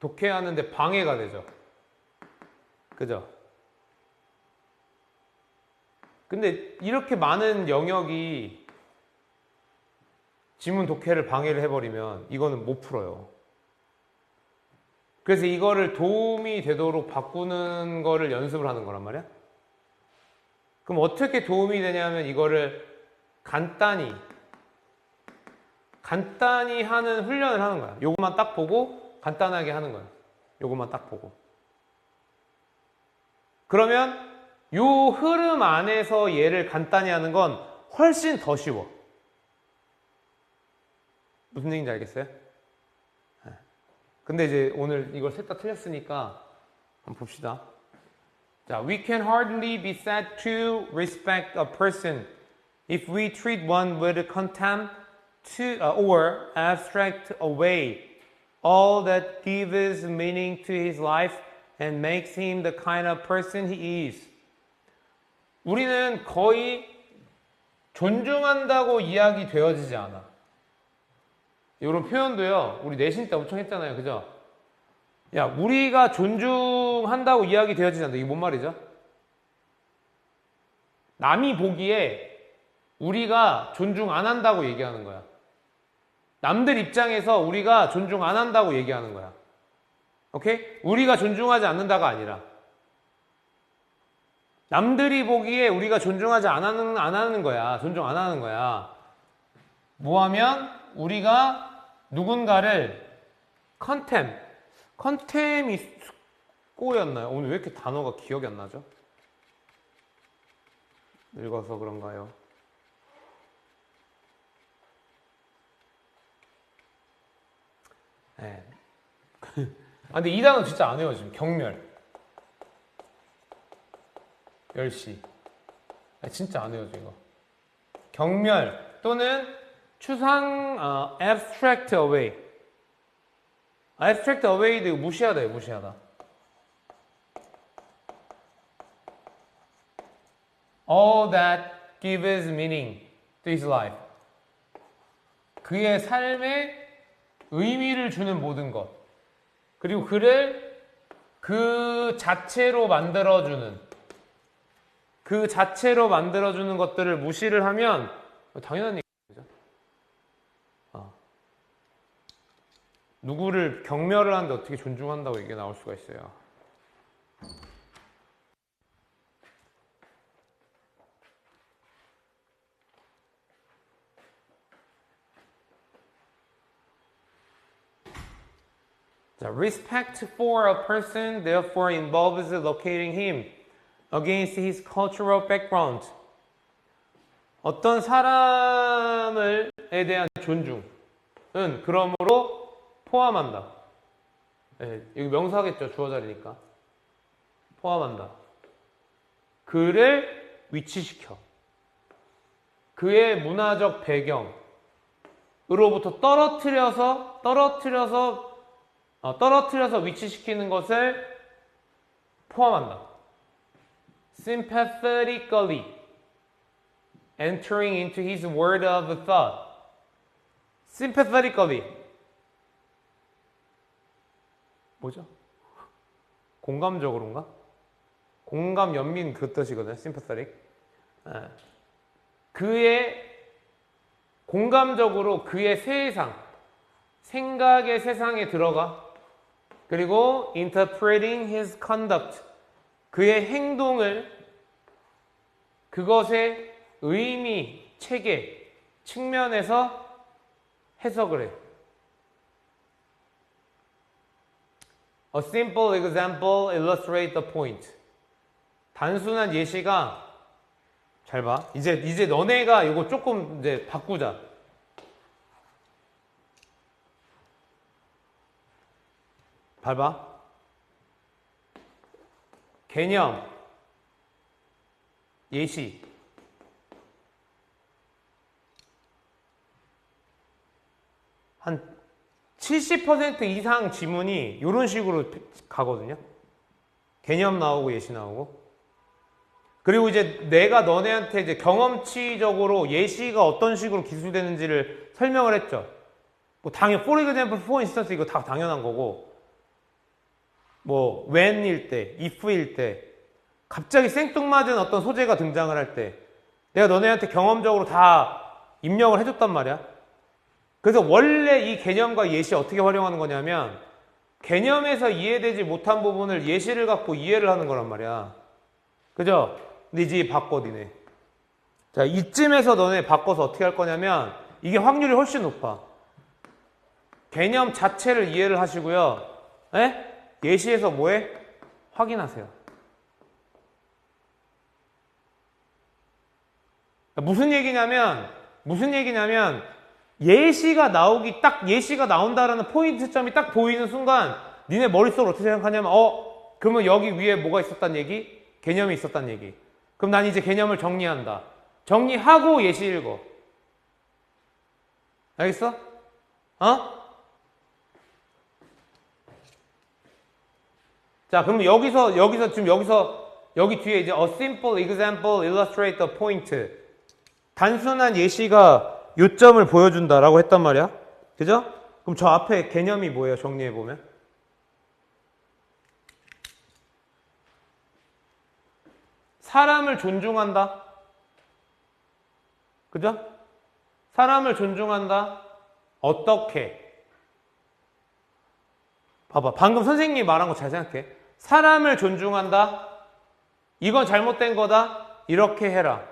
독해하는데 방해가 되죠. 그죠? 근데 이렇게 많은 영역이 지문 독해를 방해를 해버리면 이거는 못 풀어요. 그래서 이거를 도움이 되도록 바꾸는 거를 연습을 하는 거란 말이야. 그럼 어떻게 도움이 되냐면 이거를 간단히 하는 훈련을 하는 거야. 요것만 딱 보고 간단하게 하는 거야. 요것만 딱 보고. 그러면 요 흐름 안에서 얘를 간단히 하는 건 훨씬 더 쉬워. 무슨 얘기인지 알겠어요? 근데 이제 오늘 이걸 셋 다 틀렸으니까 한번 봅시다. 자, we can hardly be said to respect a person if we treat one with contempt or abstract away all that gives meaning to his life and makes him the kind of person he is. 우리는 거의 존중한다고 이야기 되어지지 않아. 이런 표현도요, 우리 내신 때 엄청 했잖아요. 그죠? 야, 우리가 존중한다고 이야기 되어지지 않는다. 이게 뭔 말이죠? 남이 보기에 우리가 존중 안 한다고 얘기하는 거야. 남들 입장에서 우리가 존중 안 한다고 얘기하는 거야. 오케이? 우리가 존중하지 않는다가 아니라 남들이 보기에 우리가 존중하지 안 하는 거야. 존중 안 하는 거야. 뭐하면 우리가 누군가를 컨템이 꼬였나요? 오늘 왜 이렇게 단어가 기억이 안 나죠? 늙어서 그런가요? 네. 근데 이 단어 진짜 안 외워지면 경멸, 멸시. 진짜 안 외워져 이거. 경멸 또는 추상 abstract away. abstract away도 무시하다예요. 무시하다. all that gives meaning to his life. 그의 삶에 의미를 주는 모든 것. 그리고 그를 그 자체로 만들어주는 것들을 무시를 하면 당연한 얘기죠. 누구를 경멸을 하는데 어떻게 존중한다고 얘기가 나올 수가 있어요. 자, respect for a person therefore involves locating him against his cultural background. 어떤 사람에 대한 존중은 그러므로 포함한다. 네, 여기 명사겠죠. 주어자리니까. 포함한다. 그를 위치시켜. 그의 문화적 배경으로부터 떨어뜨려서 위치시키는 것을 포함한다. Sympathetically entering into his world of thought. Sympathetically. 뭐죠? 공감적으로인가? 공감 연민 그 뜻이거든요. Sympathetic. 그의 공감적으로 그의 세상, 생각의 세상에 들어가. 그리고 interpreting his conduct. 그의 행동을 그것의 의미, 체계, 측면에서 해석을 해. A simple example illustrates the point. 단순한 예시가 잘 봐. 이제 너네가 이거 조금 이제 바꾸자. 봐봐. 개념, 예시. 한 70% 이상 지문이 이런 식으로 가거든요. 개념 나오고 예시 나오고. 그리고 이제 내가 너네한테 이제 경험치적으로 예시가 어떤 식으로 기술되는지를 설명을 했죠. 뭐 당연, for example, for instance 이거 다 당연한 거고. 뭐 when일 때, if일 때, 갑자기 생뚱맞은 어떤 소재가 등장을 할 때, 내가 너네한테 경험적으로 다 입력을 해줬단 말이야. 그래서 원래 이 개념과 예시 어떻게 활용하는 거냐면 개념에서 이해되지 못한 부분을 예시를 갖고 이해를 하는 거란 말이야. 그죠? 근데 이제 바꿔 니네. 자, 이쯤에서 너네 바꿔서 어떻게 할 거냐면 이게 확률이 훨씬 높아. 개념 자체를 이해를 하시고요. 에? 예시에서 뭐해? 확인하세요. 무슨 얘기냐면 예시가 나온다라는 포인트점이 딱 보이는 순간 니네 머릿속으로 어떻게 생각하냐면 그러면 여기 위에 뭐가 있었단 얘기? 개념이 있었단 얘기. 그럼 난 이제 개념을 정리한다. 정리하고 예시 읽어. 알겠어? 자, 그럼 여기서 여기 뒤에 이제 a simple example illustrate the point. 단순한 예시가 요점을 보여준다라고 했단 말이야. 그죠? 그럼 저 앞에 개념이 뭐예요? 정리해보면. 사람을 존중한다. 그죠? 사람을 존중한다. 어떻게? 봐봐. 방금 선생님이 말한 거 잘 생각해. 사람을 존중한다. 이건 잘못된 거다. 이렇게 해라.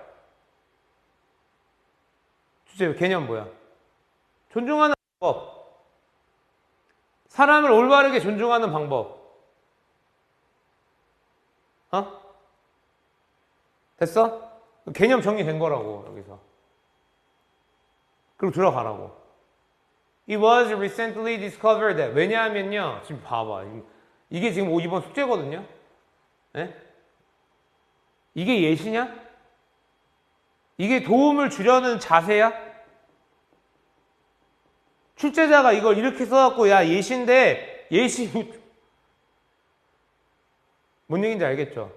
주제 개념 뭐야? 존중하는 방법. 사람을 올바르게 존중하는 방법. 됐어? 개념 정리된 거라고 여기서. 그리고 들어가라고. It was recently discovered that. 왜냐하면요. 지금 봐봐. 이게 지금 이번 숙제거든요. 네? 이게 예시냐? 이게 도움을 주려는 자세야? 출제자가 이걸 이렇게 써갖고 야 예시인데 예시 뭔 얘기인지 알겠죠?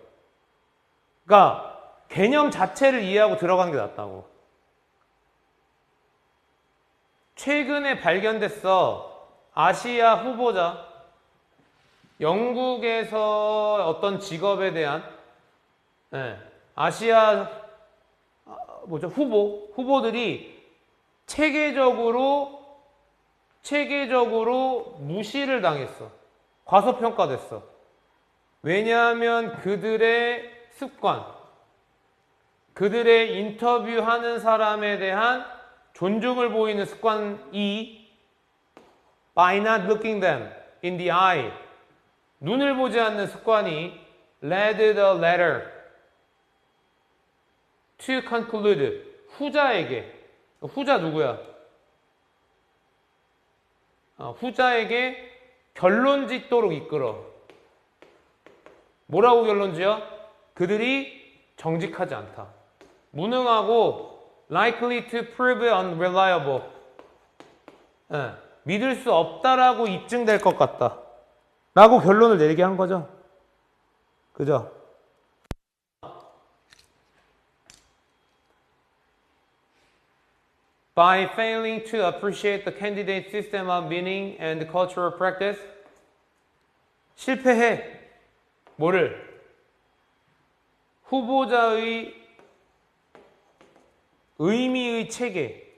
그러니까 개념 자체를 이해하고 들어가는 게 낫다고. 최근에 발견됐어. 아시아 후보자 영국에서 어떤 직업에 대한 아시아 후보들이 체계적으로 무시를 당했어. 과소평가됐어. 왜냐하면 그들의 습관, 그들의 인터뷰하는 사람에 대한 존중을 보이는 습관이 by not looking them in the eye, 눈을 보지 않는 습관이 led the latter to conclude, 후자 누구야? 후자에게 결론 짓도록 이끌어. 뭐라고 결론 지어? 그들이 정직하지 않다. 무능하고 likely to prove unreliable. 믿을 수 없다라고 입증될 것 같다. 라고 결론을 내리게 한 거죠. 그죠? By failing to appreciate the candidate's system of meaning and cultural practice, 실패해. 뭐를? 후보자의 의미의 체계,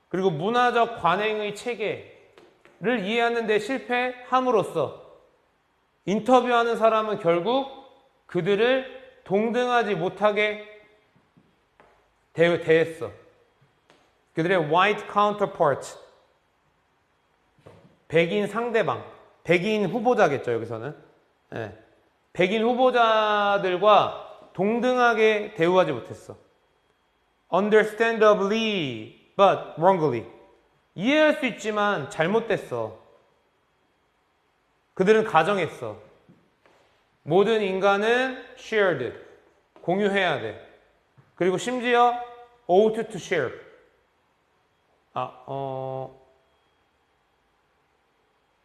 그리고 문화적 관행의 체계를 이해하는 데 실패함으로써 인터뷰하는 사람은 결국 그들을 동등하지 못하게 대했어. 그들의 white counterpart, 백인 상대방, 백인 후보자겠죠, 여기서는. 백인 후보자들과 동등하게 대우하지 못했어. Understandably, but wrongly. 이해할 수 있지만 잘못됐어. 그들은 가정했어. 모든 인간은 shared, 공유해야 돼. 그리고 심지어 ought to share.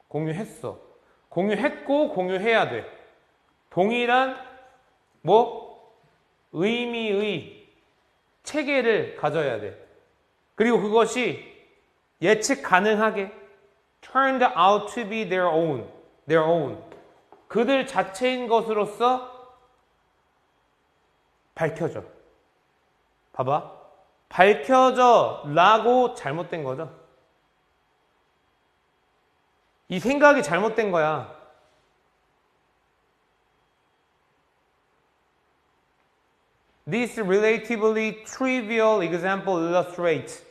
공유했어. 공유했고 공유해야 돼. 동일한 의미의 체계를 가져야 돼. 그리고 그것이 예측 가능하게 turned out to be their own. 그들 자체인 것으로서 밝혀져. 봐봐. 밝혀져 라고 잘못된 거죠. 이 생각이 잘못된 거야. This relatively trivial example illustrates.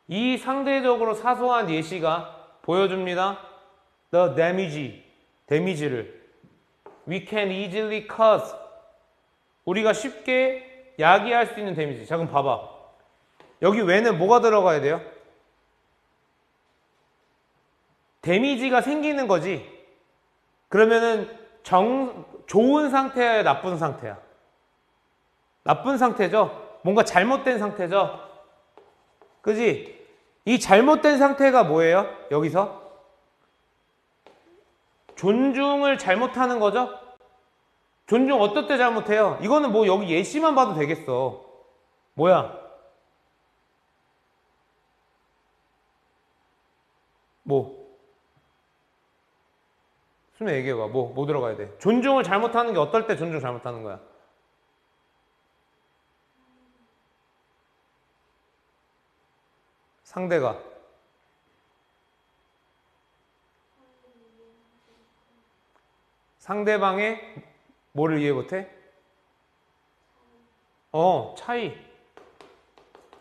이 상대적으로 사소한 예시가 보여줍니다. The damage를. We can easily cause. 우리가 쉽게 야기할 수 있는 데미지. 자, 그럼 봐봐. 여기 외는 뭐가 들어가야 돼요? 데미지가 생기는 거지. 그러면은 좋은 상태야, 나쁜 상태야? 나쁜 상태죠? 뭔가 잘못된 상태죠? 그지? 이 잘못된 상태가 뭐예요? 여기서? 존중을 잘못하는 거죠? 존중 어떨 때 잘못해요? 이거는 여기 예시만 봐도 되겠어. 뭐야? 수면 얘기해봐. 뭐 들어가야 돼? 존중을 잘못하는 게 어떨 때 존중 잘못하는 거야? 상대가 상대방의 뭐를 이해 못해?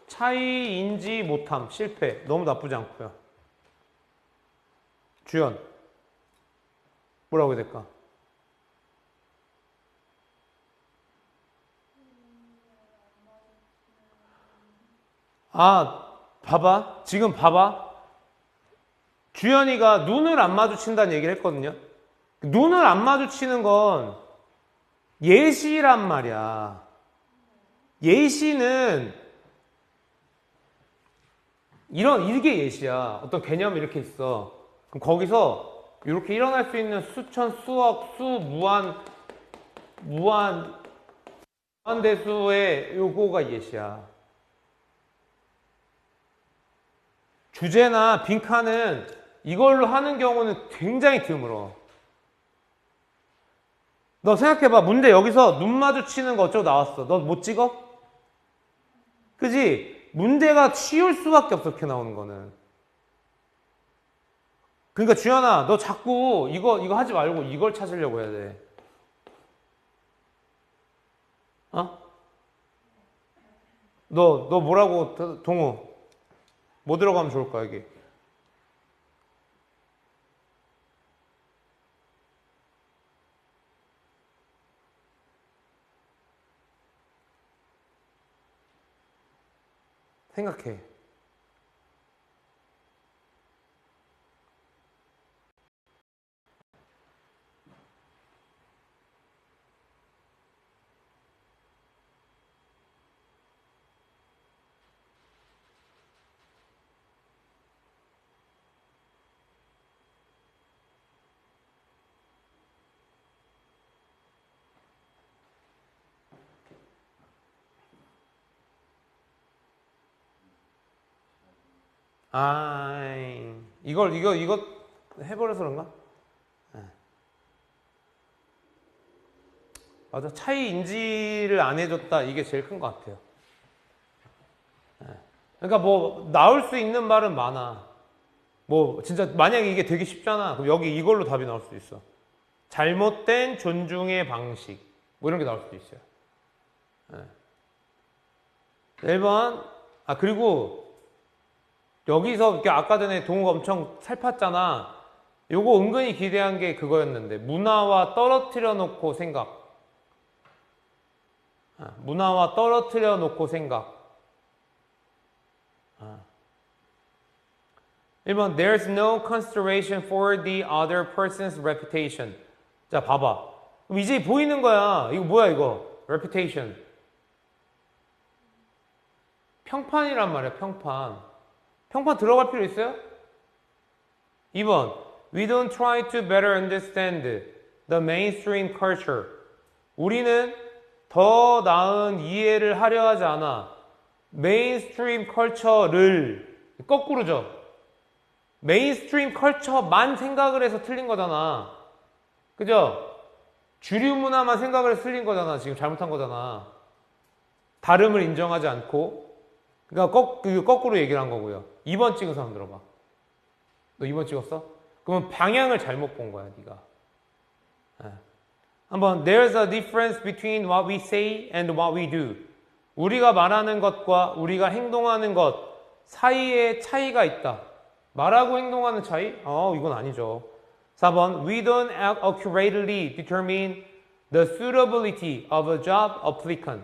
차이 인지 못함, 실패. 너무 나쁘지 않고요. 주연 뭐라고 해야 될까? 봐봐. 지금 봐봐. 주연이가 눈을 안 마주친다는 얘기를 했거든요. 눈을 안 마주치는 건 예시란 말이야. 예시는 이게 예시야. 어떤 개념이 이렇게 있어. 그럼 거기서 이렇게 일어날 수 있는 수천, 수억, 무한대수의 요거가 예시야. 주제나 빈칸은 이걸로 하는 경우는 굉장히 드물어. 너 생각해봐. 문제 여기서 눈 마주치는 거 어쩌고 나왔어. 너 못 찍어? 그지? 문제가 쉬울 수밖에 없어, 이렇게 나오는 거는. 그러니까 주연아, 너 자꾸 이거 하지 말고 이걸 찾으려고 해야 돼. 어? 너 뭐라고, 동우? 뭐 들어가면 좋을까, 여기? 생각해. 이거 해버려서 그런가? 네. 맞아. 차이 인지를 안 해줬다. 이게 제일 큰 것 같아요. 네. 그러니까 뭐, 나올 수 있는 말은 많아. 뭐, 진짜, 만약에 이게 되게 쉽잖아. 그럼 여기 이걸로 답이 나올 수도 있어. 잘못된 존중의 방식. 뭐 이런 게 나올 수도 있어요. 네. 1번. 그리고, 여기서 이렇게 아까 전에 동우가 엄청 살팠잖아. 요거 은근히 기대한 게 그거였는데 문화와 떨어뜨려 놓고 생각. 문화와 떨어뜨려 놓고 생각. 1번 There's no consideration for the other person's reputation. 자, 봐봐. 그럼 이제 보이는 거야. 이거 뭐야 이거? reputation. 평판이란 말이야. 평판. 평판 들어갈 필요 있어요? 2번 We don't try to better understand the mainstream culture. 우리는 더 나은 이해를 하려 하지 않아. 메인스트림 컬처를 거꾸로죠. 메인스트림 컬처만 생각을 해서 틀린 거잖아. 그죠? 주류 문화만 생각을 해서 틀린 거잖아. 지금 잘못한 거잖아. 다름을 인정하지 않고. 그러니까 거꾸로 얘기를 한 거고요. 2번 찍은 사람 들어봐. 너 2번 찍었어? 그러면 방향을 잘못 본 거야, 네가. 한번 There's a difference between what we say and what we do. 우리가 말하는 것과 우리가 행동하는 것 사이에 차이가 있다. 말하고 행동하는 차이? 이건 아니죠. 4번 We don't accurately determine the suitability of a job applicant.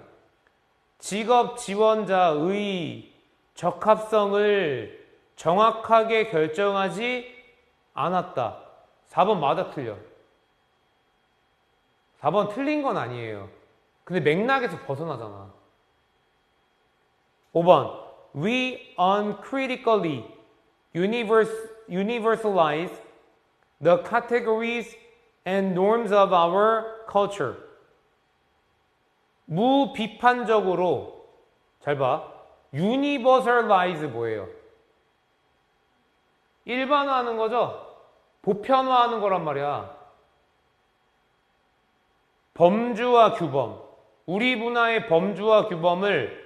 직업 지원자의 적합성을 정확하게 결정하지 않았다. 4번 맞아 틀려. 4번 틀린 건 아니에요. 근데 맥락에서 벗어나잖아. 5번 We uncritically universalize the categories and norms of our culture. 무비판적으로 잘 봐. universalize 뭐예요? 일반화하는 거죠? 보편화하는 거란 말이야. 범주와 규범. 우리 문화의 범주와 규범을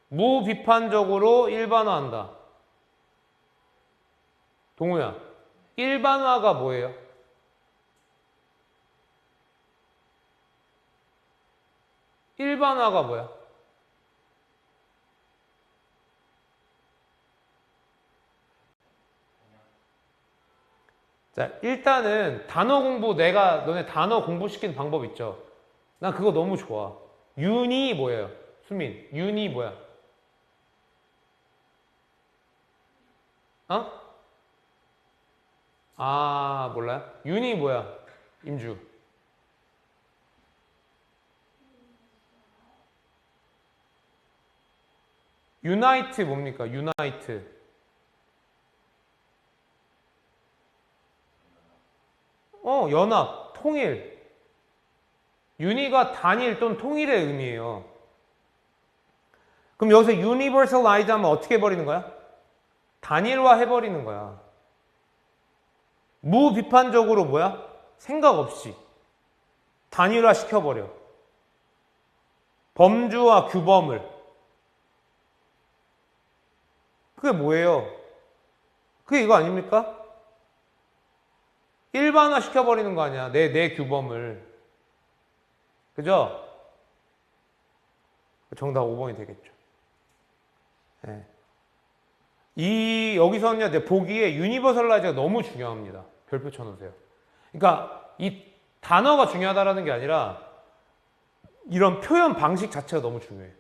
무비판적으로 일반화한다. 동우야, 일반화가 뭐예요? 일반화가 뭐야? 자, 일단은 단어 공부, 너네 단어 공부시키는 방법 있죠? 난 그거 너무 좋아. 윤이 뭐예요? 수민, 윤이 뭐야? 몰라요? 윤이 뭐야? 임주. 유나이트 뭡니까? 유나이트. 연합, 통일. 유니가 단일 또는 통일의 의미예요. 그럼 여기서 universalize 하면 어떻게 해버리는 거야? 단일화 해버리는 거야. 무비판적으로 뭐야? 생각 없이. 단일화 시켜버려. 범주와 규범을. 그게 뭐예요? 그게 이거 아닙니까? 일반화 시켜버리는 거 아니야. 내 규범을. 그죠? 정답 5번이 되겠죠. 네. 여기서는요, 내 보기에 유니버설라이즈가 너무 중요합니다. 별표 쳐놓으세요. 그러니까 이 단어가 중요하다라는 게 아니라 이런 표현 방식 자체가 너무 중요해요.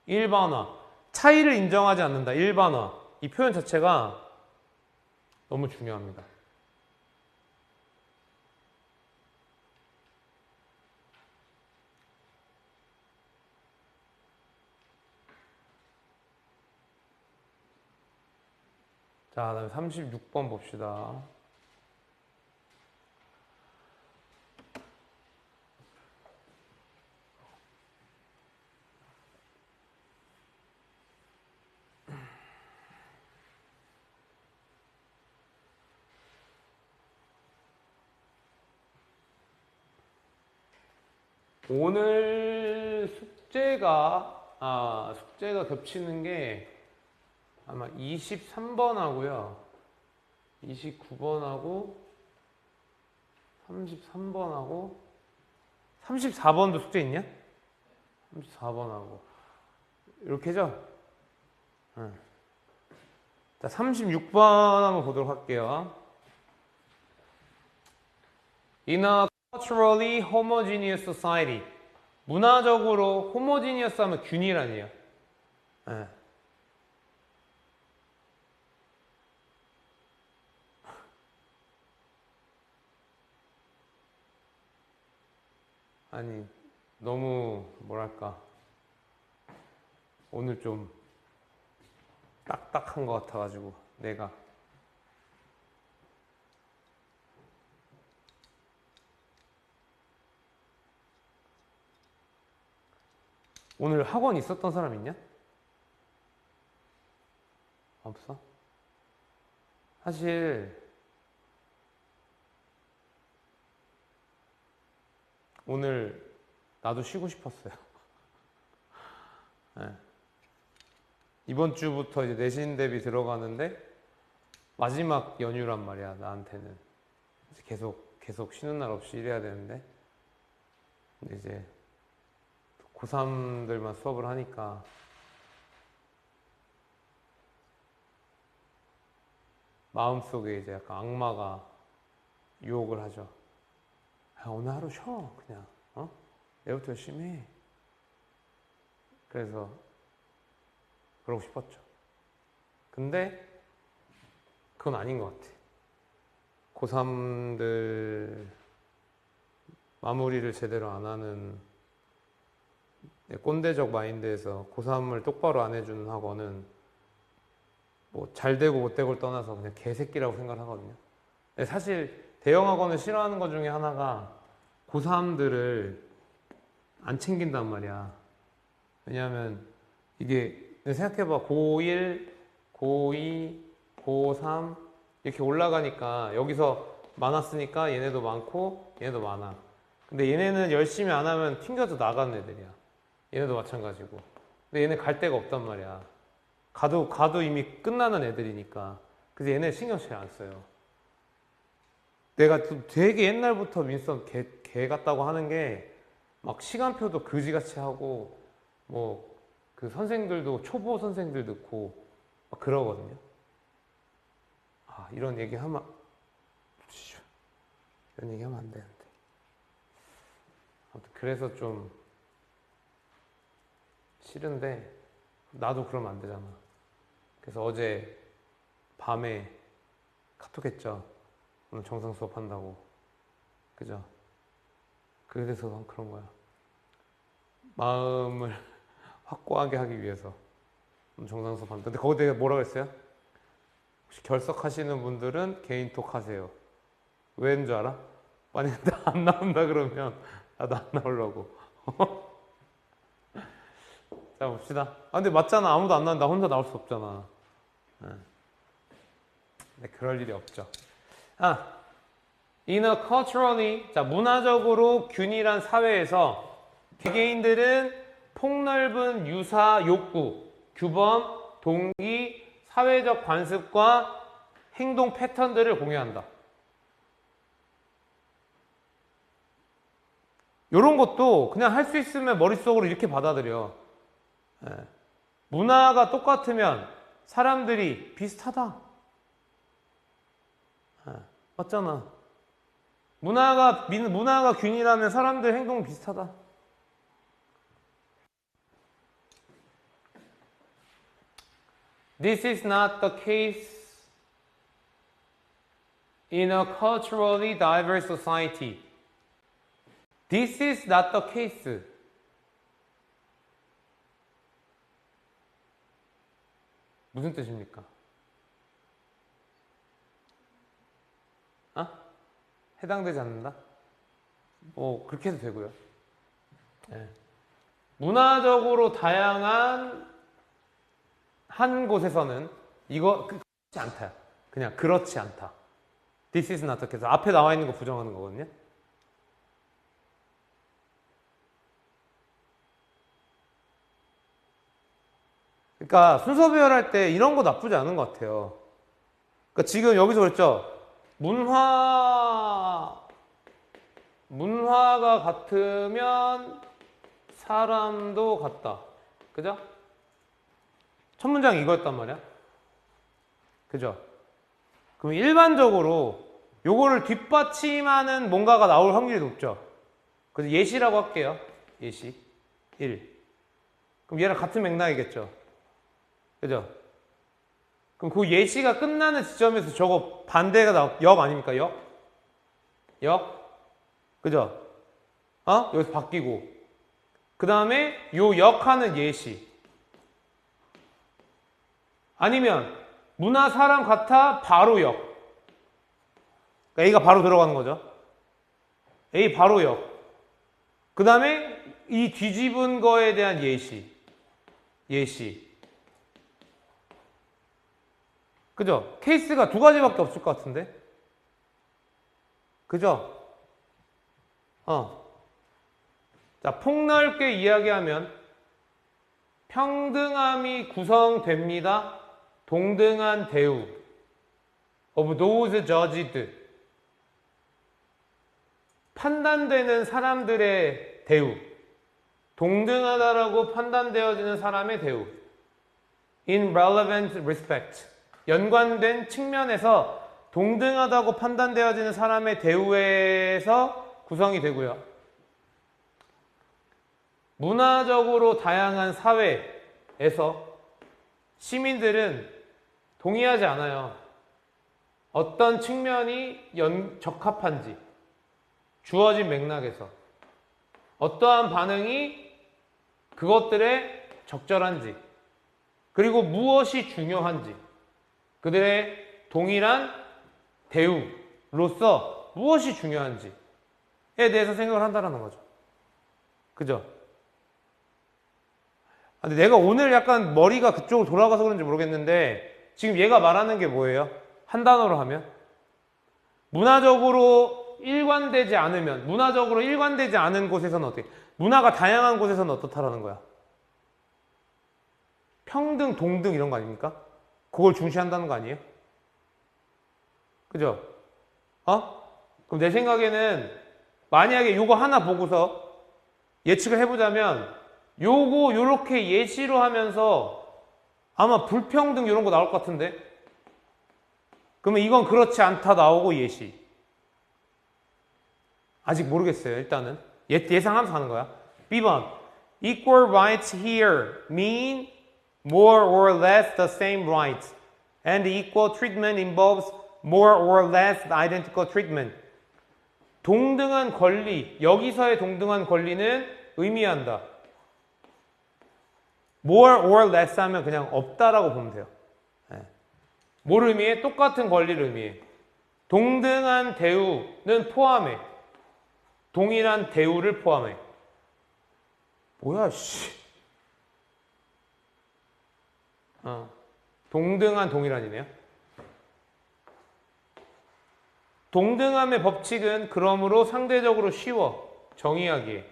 일반화. 차이를 인정하지 않는다. 일반화. 이 표현 자체가 너무 중요합니다. 자, 그다음에 36번 봅시다. 오늘 숙제가 겹치는 게 아마 23번하고요. 29번하고 33번하고 34번도 숙제 있냐? 34번하고 이렇게죠? 응. 자, 36번 한번 보도록 할게요. In a culturally homogeneous society. 문화적으로 homogeneous 하면 균일한이에요. 네. 아니, 너무 뭐랄까 오늘 좀 딱딱한 것 같아가지고 내가 오늘 학원 있었던 사람 있냐? 없어? 사실 오늘 나도 쉬고 싶었어요. 네. 이번 주부터 이제 내신 대비 들어가는데 마지막 연휴란 말이야, 나한테는. 계속 쉬는 날 없이 일해야 되는데. 근데 이제 고3들만 수업을 하니까 마음속에 이제 약간 악마가 유혹을 하죠. 야, 오늘 하루 쉬어, 그냥. 내일부터 열심히 해. 그래서 그러고 싶었죠. 근데 그건 아닌 것 같아. 고3들 마무리를 제대로 안 하는 꼰대적 마인드에서 고3을 똑바로 안 해주는 학원은 뭐 잘 되고 못 되고를 떠나서 그냥 개새끼라고 생각을 하거든요. 근데 사실 대형 학원을 싫어하는 것 중에 하나가 고3들을 안 챙긴단 말이야. 왜냐하면 이게 생각해봐. 고1, 고2, 고3 이렇게 올라가니까 여기서 많았으니까 얘네도 많고 얘네도 많아. 근데 얘네는 열심히 안 하면 튕겨서 나가는 애들이야. 얘네도 마찬가지고. 근데 얘네 갈 데가 없단 말이야. 가도 이미 끝나는 애들이니까. 그래서 얘네 신경 잘 안 써요. 내가 되게 옛날부터 민선 개 같다고 하는 게 막 시간표도 그지같이 하고 뭐 그 선생들도 초보 선생들 넣고 막 그러거든요. 아, 이런 얘기 하면 안 되는데. 아무튼 그래서 좀 싫은데 나도 그러면 안 되잖아. 그래서 어제 밤에 카톡했죠. 오늘 정상 수업한다고. 그죠? 그래서 그런 거야. 마음을 확고하게 하기 위해서 오늘 정상 수업한다. 근데 거기 내가 뭐라고 했어요? 혹시 결석하시는 분들은 개인톡 하세요. 왜인 줄 알아? 만약에 나 안 나온다 그러면 나도 안 나오려고. 자, 봅시다. 아, 근데 맞잖아. 아무도 안 나온다. 나 혼자 나올 수 없잖아. 네, 그럴 일이 없죠. 아, In a culturally, 자, 문화적으로 균일한 사회에서 개개인들은 폭넓은 유사 욕구, 규범, 동기, 사회적 관습과 행동 패턴들을 공유한다. 이런 것도 그냥 할 수 있으면 머릿속으로 이렇게 받아들여. 예. 문화가 똑같으면 사람들이 비슷하다. 예. 맞잖아. 문화가 균일하면 사람들 행동 비슷하다. This is not the case in a culturally diverse society. This is not the case. 무슨 뜻입니까? 해당되지 않는다? 그렇게 해도 되고요. 네. 문화적으로 다양한 한 곳에서는 이거 그렇지 않다. 그냥 그렇지 않다. This is not the case. 앞에 나와 있는 거 부정하는 거거든요. 그러니까 순서 배열할 때 이런 거 나쁘지 않은 것 같아요. 그러니까 지금 여기서 그랬죠. 문화가 같으면 사람도 같다. 그죠? 첫 문장이 이거였단 말이야. 그죠? 그럼 일반적으로 요거를 뒷받침하는 뭔가가 나올 확률이 높죠. 그래서 예시라고 할게요. 예시 1. 그럼 얘랑 같은 맥락이겠죠. 그죠? 그럼 그 예시가 끝나는 지점에서 저거 반대가 역 아닙니까? 역? 그죠? 여기서 바뀌고. 그 다음에 요 역하는 예시. 아니면 문화 사람 같아 바로 역. 그러니까 A가 바로 들어가는 거죠. A 바로 역. 그 다음에 이 뒤집은 거에 대한 예시. 그죠? 케이스가 두 가지밖에 없을 것 같은데? 그죠? 자, 폭넓게 이야기하면 평등함이 구성됩니다. 동등한 대우. of those judged. 판단되는 사람들의 대우. 동등하다라고 판단되어지는 사람의 대우. in relevant respect. 연관된 측면에서 동등하다고 판단되어지는 사람의 대우에서 구성이 되고요. 문화적으로 다양한 사회에서 시민들은 동의하지 않아요. 어떤 측면이 적합한지, 주어진 맥락에서 어떠한 반응이 그것들의 적절한지, 그리고 무엇이 중요한지, 그들의 동일한 대우로서 무엇이 중요한지에 대해서 생각을 한다는 거죠. 그죠? 근데 내가 오늘 약간 머리가 그쪽으로 돌아가서 그런지 모르겠는데 지금 얘가 말하는 게 뭐예요? 한 단어로 하면 문화적으로 일관되지 않은 곳에서는 어떻게? 문화가 다양한 곳에서는 어떻다라는 거야? 평등, 동등 이런 거 아닙니까? 그걸 중시한다는 거 아니에요? 그죠? 그럼 내 생각에는 만약에 요거 하나 보고서 예측을 해보자면 요렇게 예시로 하면서 아마 불평등 이런 거 나올 것 같은데? 그러면 이건 그렇지 않다 나오고 예시. 아직 모르겠어요. 일단은 예상하면서 하는 거야. B번 Equal rights here mean more or less the same rights, and equal treatment involves more or less identical treatment. 동등한 권리, 여기서의 동등한 권리는 의미한다. more or less 하면 그냥 없다라고 보면 돼요. 뭘 의미해? 똑같은 권리를 의미해. 동등한 대우는 포함해. 동일한 대우를 포함해. 뭐야, 씨. 동등한 동일한이네요. 동등함의 법칙은 그러므로 상대적으로 쉬워. 정의하기에.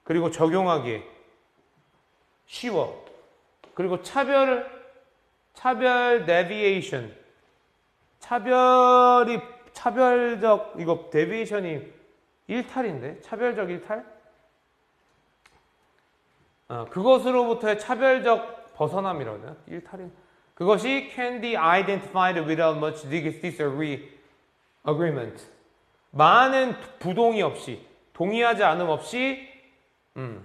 그리고 적용하기에. 쉬워. 그리고 차별 deviation. 차별적, 이거 deviation이 일탈인데? 차별적 일탈? 그것으로부터의 차별적 벗어남이라고 해야 되나? 일탈이. 그것이 can be identified without much disagreement. 많은 부동의 없이, 동의하지 않음 없이,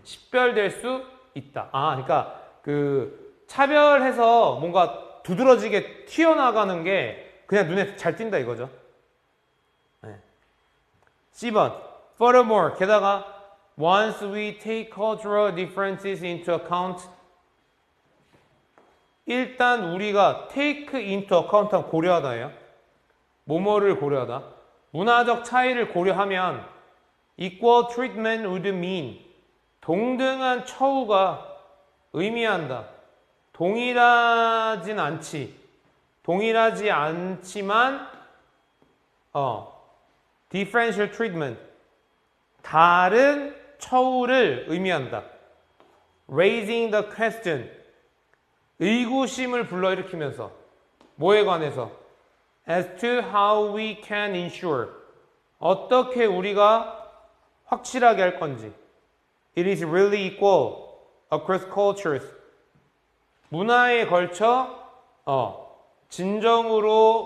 식별될 수 있다. 그러니까 그 차별해서 뭔가 두드러지게 튀어나가는 게 그냥 눈에 잘 띈다 이거죠. 네. C번. Furthermore, 게다가 once we take cultural differences into account, 일단 우리가 take into account 하면 고려하다예요. 뭐뭐를 고려하다. 문화적 차이를 고려하면 equal treatment would mean 동등한 처우가 의미한다. 동일하지 않지만 differential treatment 다른 처우를 의미한다. raising the question 의구심을 불러일으키면서 뭐에 관해서 as to how we can ensure 어떻게 우리가 확실하게 할 건지 it is really equal across cultures 문화에 걸쳐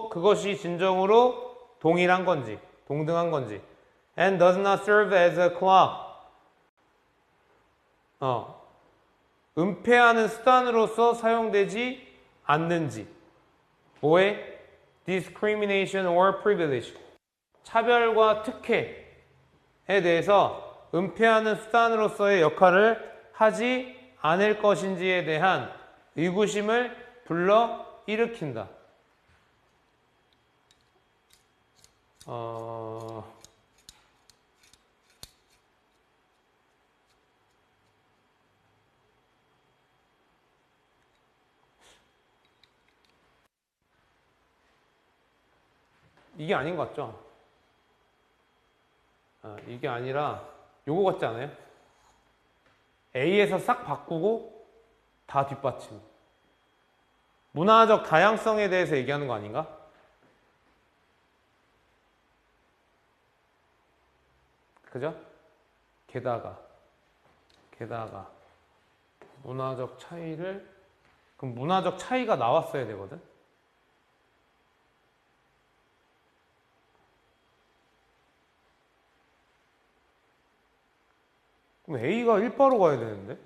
그것이 진정으로 동일한 건지 동등한 건지 and does not serve as a clock 은폐하는 수단으로서 사용되지 않는지 뭐에? discrimination or privilege 차별과 특혜에 대해서 은폐하는 수단으로서의 역할을 하지 않을 것인지에 대한 의구심을 불러 일으킨다. 이게 아닌 것 같죠? 이게 아니라 요거 같지 않아요? A에서 싹 바꾸고 다 뒷받침. 문화적 다양성에 대해서 얘기하는 거 아닌가? 그죠? 게다가 문화적 차이를 그럼 문화적 차이가 나왔어야 되거든? 그럼 A가 1바로 가야 되는데?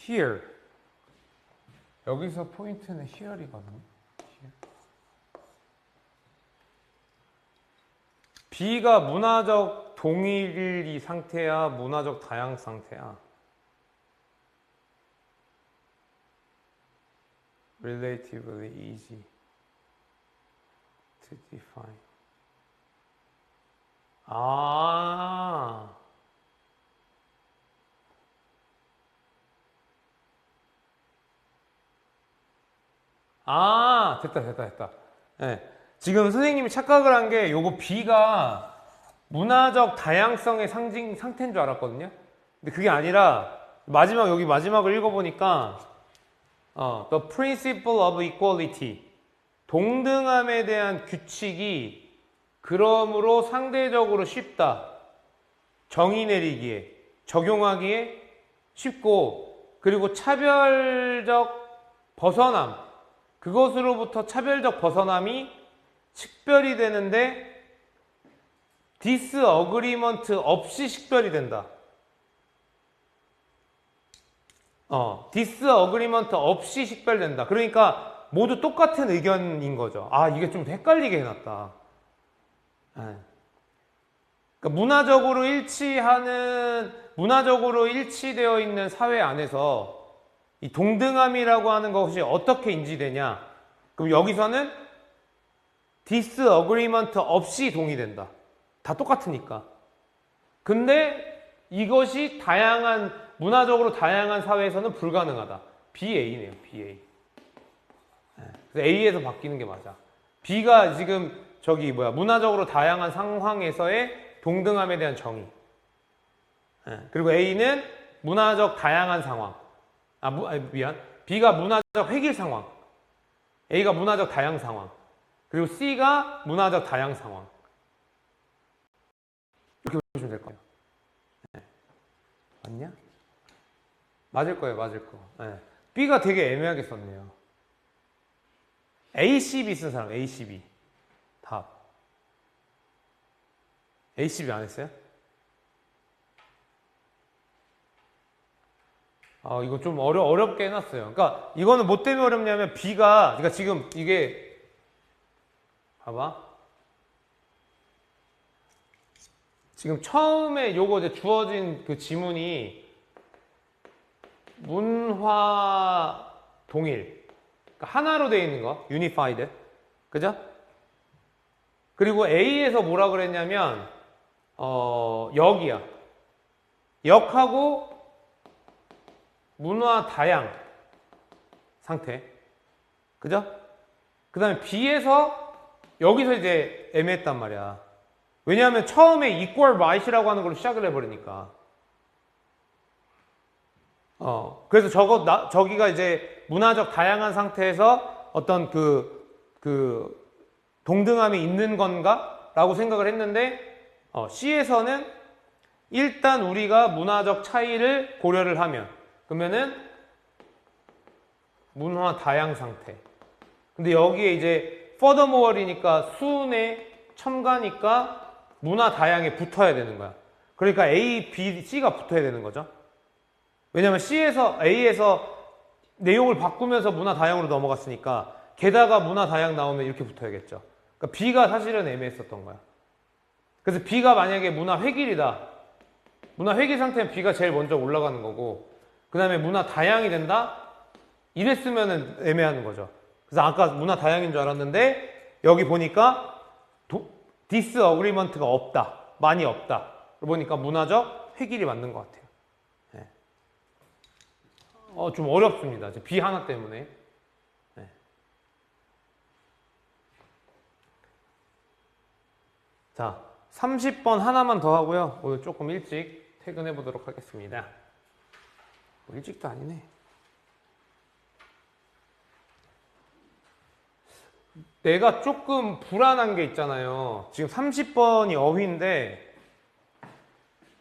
Here. 여기서 포인트는 here이거든. Here. B가 문화적 동일이 상태야, 문화적 다양 상태야. Relatively easy to define. 됐다. 네. 지금 선생님이 착각을 한 게 요거 B가 문화적 다양성의 상태인 줄 알았거든요. 근데 그게 아니라 여기 마지막을 읽어보니까 The principle of equality 동등함에 대한 규칙이 그러므로 상대적으로 쉽다. 정의 내리기에 적용하기에 쉽고 그리고 차별적 벗어남 그것으로부터 차별적 벗어남이 식별이 되는데 disagreement 없이 식별이 된다. disagreement 없이 식별된다. 그러니까 모두 똑같은 의견인 거죠. 아, 이게 좀 헷갈리게 해놨다. 네. 그러니까 문화적으로 일치되어 있는 사회 안에서 이 동등함이라고 하는 것이 어떻게 인지되냐? 그럼 여기서는 disagreement 없이 동의된다. 다 똑같으니까. 근데 이것이 문화적으로 다양한 사회에서는 불가능하다. BA네요, BA. 그래서 A에서 바뀌는 게 맞아. B가 지금 문화적으로 다양한 상황에서의 동등함에 대한 정의. 그리고 A는 문화적 다양한 상황. B가 문화적 획일 상황. A가 문화적 다양 상황. 그리고 C가 문화적 다양 상황. 이렇게 보시면 될 거예요. 맞냐? 맞을 거예요, 맞을 거. B가 되게 애매하게 썼네요. ACB 쓴 사람, ACB. 답. ACB 안 했어요? 이거 좀 어렵게 해놨어요. 그러니까 이거는 뭐 때문에 어렵냐면 그러니까 지금 이게 봐봐. 지금 처음에 요거 이제 주어진 그 지문이 문화 동일. 그러니까 하나로 되어 있는 거. unified. 그죠? 그리고 A에서 뭐라 그랬냐면, 역이야. 역하고 문화 다양 상태. 그죠? 그 다음에 B에서 여기서 이제 애매했단 말이야. 왜냐하면 처음에 equal right이라고 하는 걸로 시작을 해버리니까. 그래서 저기가 이제 문화적 다양한 상태에서 어떤 동등함이 있는 건가? 라고 생각을 했는데, C에서는 일단 우리가 문화적 차이를 고려를 하면, 그러면은 문화 다양 상태. 근데 여기에 이제 furthermore이니까 수은에 첨가니까 문화 다양에 붙어야 되는 거야. 그러니까 A, B, C가 붙어야 되는 거죠. 왜냐면 A에서 내용을 바꾸면서 문화 다양으로 넘어갔으니까 게다가 문화 다양 나오면 이렇게 붙어야겠죠. 그러니까 B가 사실은 애매했었던 거야. 그래서 B가 만약에 문화 획일이다. 문화 획일 상태는 B가 제일 먼저 올라가는 거고, 그 다음에 문화 다양이 된다? 이랬으면 애매하는 거죠. 그래서 아까 문화 다양인 줄 알았는데 여기 보니까 disagreement가 없다. 많이 없다. 보니까 문화적 획일이 맞는 것 같아요. 네. 좀 어렵습니다. B 하나 때문에. 네. 자, 30번 하나만 더 하고요. 오늘 조금 일찍 퇴근해 보도록 하겠습니다. 일찍도 아니네. 내가 조금 불안한 게 있잖아요. 지금 30번이 어휘인데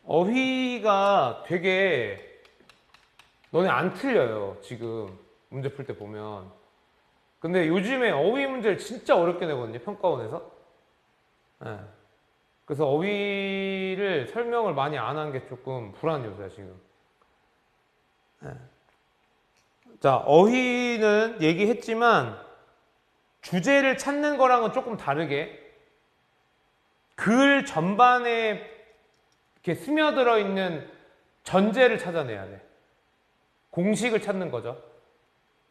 어휘가 되게 너네 안 틀려요. 지금 문제 풀 때 보면. 근데 요즘에 어휘 문제를 진짜 어렵게 내거든요. 평가원에서. 네. 그래서 어휘를 설명을 많이 안 한 게 조금 불안 요소야 지금. 네. 자, 어휘는 얘기했지만 주제를 찾는 거랑은 조금 다르게 글 전반에 이렇게 스며들어 있는 전제를 찾아내야 돼. 공식을 찾는 거죠.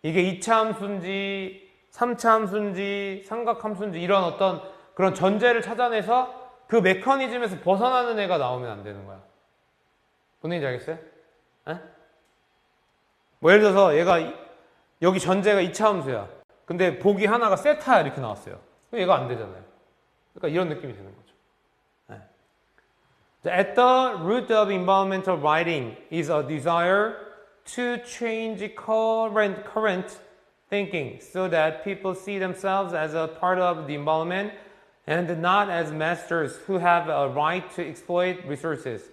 이게 2차 함수인지 3차 함수인지 삼각함수인지 이런 어떤 그런 전제를 찾아내서 그 메커니즘에서 벗어나는 애가 나오면 안 되는 거야. 뭔 얘기인지 알겠어요? 에? 뭐 예를 들어서 얘가 여기 전제가 2차 함수야. 근데 보기 하나가 세타야 이렇게 나왔어요. 그럼 얘가 안 되잖아요. 그러니까 이런 느낌이 드는 거죠. 네. At the root of environmental writing is a desire to change current thinking so that people see themselves as a part of the environment and not as masters who have a right to exploit resources.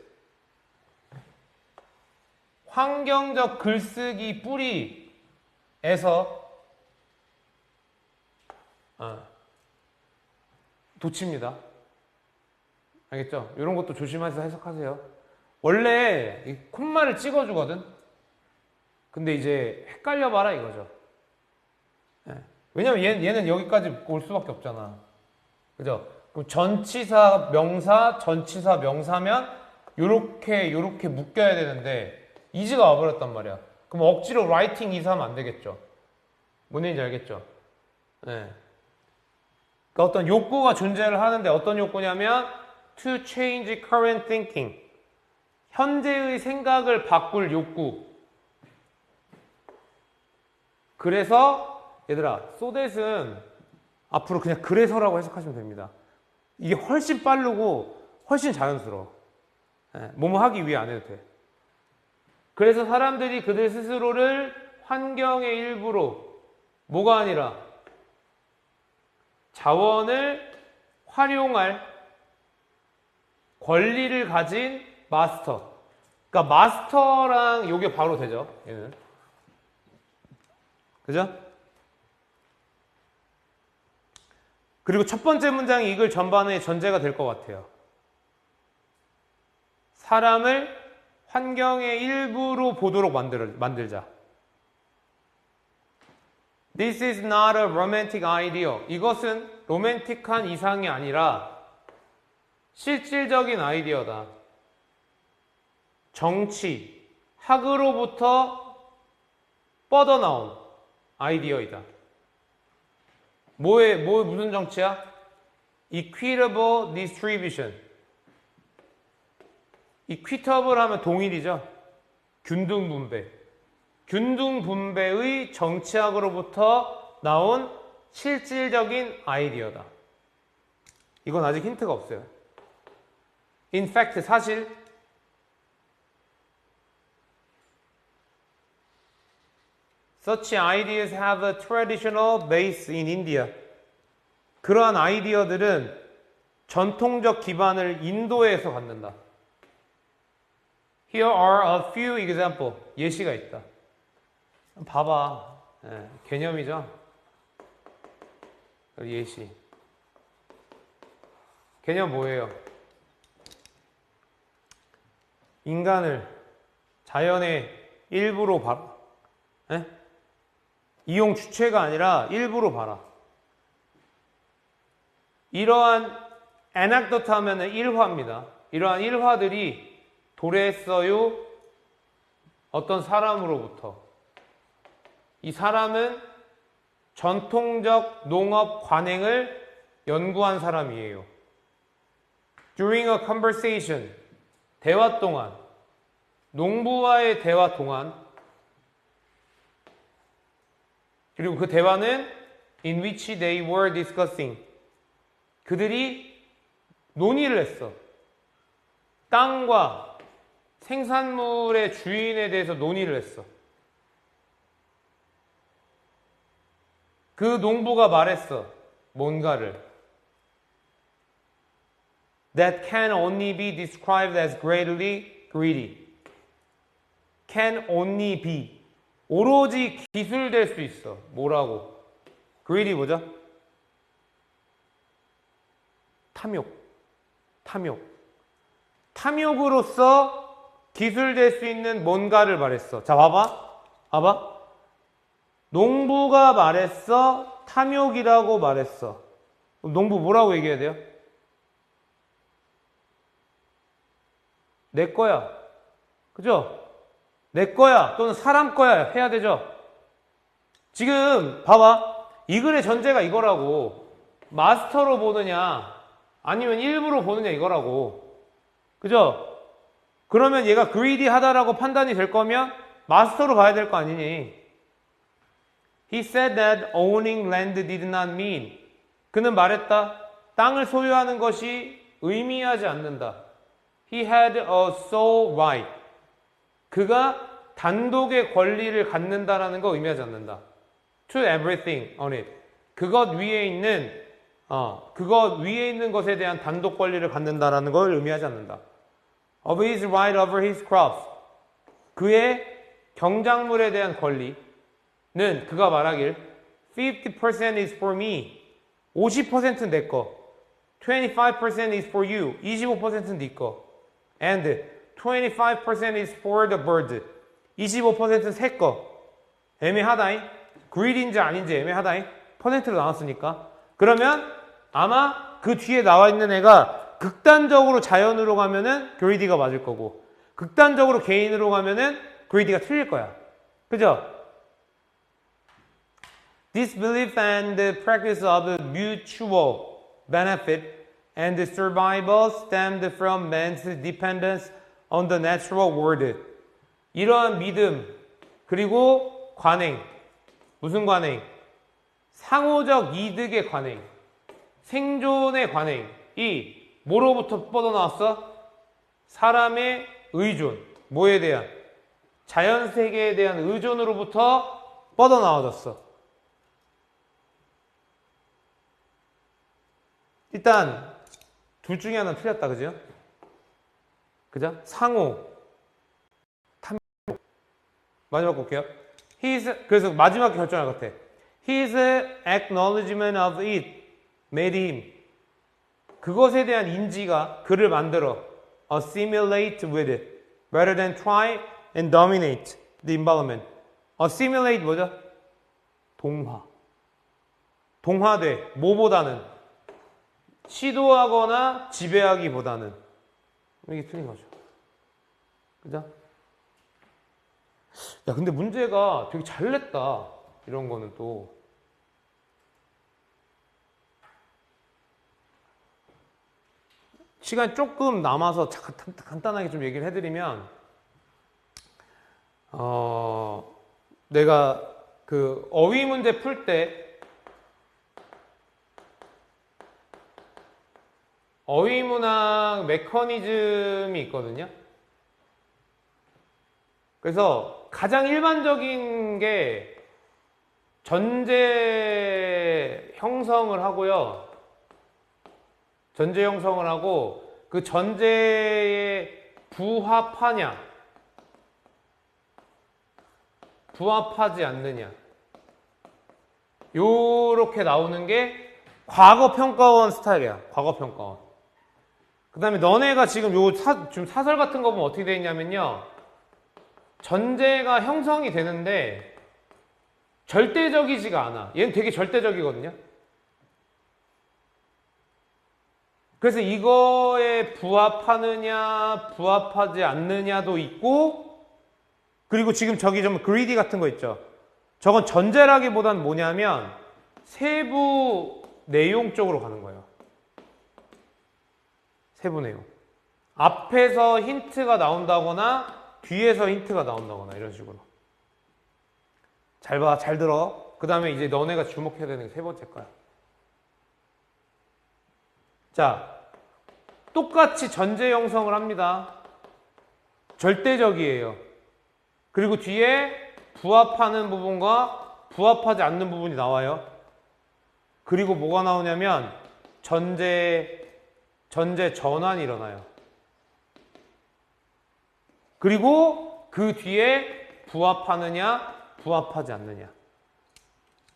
환경적 글쓰기 뿌리에서 도치입니다. 알겠죠? 이런 것도 조심해서 해석하세요. 원래 이 콤마를 찍어주거든. 근데 이제 헷갈려 봐라 이거죠. 예. 왜냐면 얘는 여기까지 올 수밖에 없잖아. 그죠? 그럼 전치사, 명사, 전치사, 명사면 요렇게 묶여야 되는데 is가 와버렸단 말이야. 그럼 억지로 writing is 하면 안 되겠죠. 뭔 얘기인지 알겠죠? 네. 그러니까 어떤 욕구가 존재를 하는데 어떤 욕구냐면 to change current thinking. 현재의 생각을 바꿀 욕구. 그래서 얘들아, so that은 앞으로 그냥 그래서라고 해석하시면 됩니다. 이게 훨씬 빠르고 훨씬 자연스러워. 뭐뭐 하기 위해 안 해도 돼. 그래서 사람들이 그들 스스로를 환경의 일부로 뭐가 아니라 자원을 활용할 권리를 가진 마스터. 그러니까 마스터랑 요게 바로 되죠. 얘는. 그죠? 그리고 첫 번째 문장이 이글 전반의 전제가 될 것 같아요. 사람을 환경의 일부로 보도록 만들자. This is not a romantic ideal. 이것은 로맨틱한 이상이 아니라 실질적인 아이디어다. 정치, 학으로부터 뻗어나온 아이디어이다. 무슨 정치야? Equitable distribution. Equitable 하면 동일이죠. 균등분배. 균등분배의 정치학으로부터 나온 실질적인 아이디어다. 이건 아직 힌트가 없어요. In fact, 사실 Such ideas have a traditional base in India. 그러한 아이디어들은 전통적 기반을 인도에서 갖는다. Here are a few examples. 예시가 있다. 봐봐. 개념이죠. 예시. 개념 뭐예요? 인간을 자연의 일부로 봐라. 이용 주체가 아니라 일부로 봐라. 이러한 anecdote 하면은 일화입니다. 이러한 일화들이 도래했어요. 어떤 사람으로부터. 이 사람은 전통적 농업 관행을 연구한 사람이에요. During a conversation, 대화 동안, 농부와의 대화 동안, 그리고 그 대화는 in which they were discussing. 그들이 논의를 했어. 땅과 생산물의 주인에 대해서 논의를 했어. 그 농부가 말했어. 뭔가를. That can only be described as greatly greedy. Can only be. 오로지 기술될 수 있어. 뭐라고? greedy 뭐죠? 탐욕. 탐욕으로서 기술될 수 있는 뭔가를 말했어. 자, 봐봐. 농부가 말했어. 탐욕이라고 말했어. 그럼 농부 뭐라고 얘기해야 돼요? 내 거야. 그죠? 내 거야. 또는 사람 거야. 해야 되죠? 지금 봐봐. 이 글의 전제가 이거라고. 마스터로 보느냐 아니면 일부로 보느냐 이거라고. 그죠? 그러면 얘가 greedy하다라고 판단이 될 거면 마스터로 봐야 될 거 아니니. He said that owning land did not mean. 그는 말했다. 땅을 소유하는 것이 의미하지 않는다. He had a sole right. 그가 단독의 권리를 갖는다라는 거 의미하지 않는다. To everything on it. 그것 위에 있는 것에 대한 단독 권리를 갖는다라는 걸 의미하지 않는다. Of his right over his crops. 그의 경작물에 대한 권리는 그가 말하길 50% is for me. 50%는 내 거. 25% is for you. 25%는 네 거. And 25% is for the bird. 25%는 새 거. 애매하다잉. greed인지 아닌지 애매하다잉. 퍼센트로 나눴으니까. 그러면 아마 그 뒤에 나와 있는 애가 극단적으로 자연으로 가면은 greedy가 맞을 거고, 극단적으로 개인으로 가면은 greedy가 틀릴 거야. 그죠? This belief and the practice of mutual benefit and the survival stemmed from man's dependence on the natural world. 이러한 믿음, 그리고 관행. 무슨 관행? 상호적 이득의 관행. 생존의 관행이 뭐로부터 뻗어나왔어? 사람의 의존. 뭐에 대한? 자연 세계에 대한 의존으로부터 뻗어나와졌어. 일단 둘 중에 하나는 틀렸다, 그죠? 그죠? 상호, 탐. 마지막 볼게요. 그래서 마지막 결정할 것 같아. His acknowledgement of it made him. 그것에 대한 인지가 그를 만들어 assimilate with it rather than try and dominate the environment. assimilate 뭐죠? 동화. 동화돼. 뭐보다는? 시도하거나 지배하기보다는. 이게 틀린 거죠. 그죠? 야, 근데 문제가 되게 잘 냈다. 이런 거는 또. 시간이 조금 남아서 간단하게 좀 얘기를 해드리면, 내가 그 어휘 문제 풀 때 어휘문학 메커니즘이 있거든요. 그래서 가장 일반적인 게 전제 형성을 하고요. 전제 형성을 하고 그 전제에 부합하냐, 부합하지 않느냐. 요렇게 나오는 게 과거평가원 스타일이야. 과거평가원. 그 다음에 너네가 지금 지금 사설 같은 거 보면 어떻게 되어 있냐면요. 전제가 형성이 되는데 절대적이지가 않아. 얘는 되게 절대적이거든요. 그래서 이거에 부합하느냐, 부합하지 않느냐도 있고, 그리고 지금 저기 좀 greedy 같은 거 있죠. 저건 전제라기보단 뭐냐면 세부 내용 쪽으로 가는 거예요. 세부 내용. 앞에서 힌트가 나온다거나 뒤에서 힌트가 나온다거나 이런 식으로. 잘 봐, 잘 들어. 그 다음에 이제 너네가 주목해야 되는 게 세 번째 거야. 자, 똑같이 전제 형성을 합니다. 절대적이에요. 그리고 뒤에 부합하는 부분과 부합하지 않는 부분이 나와요. 그리고 뭐가 나오냐면 전제 전환이 일어나요. 그리고 그 뒤에 부합하느냐, 부합하지 않느냐.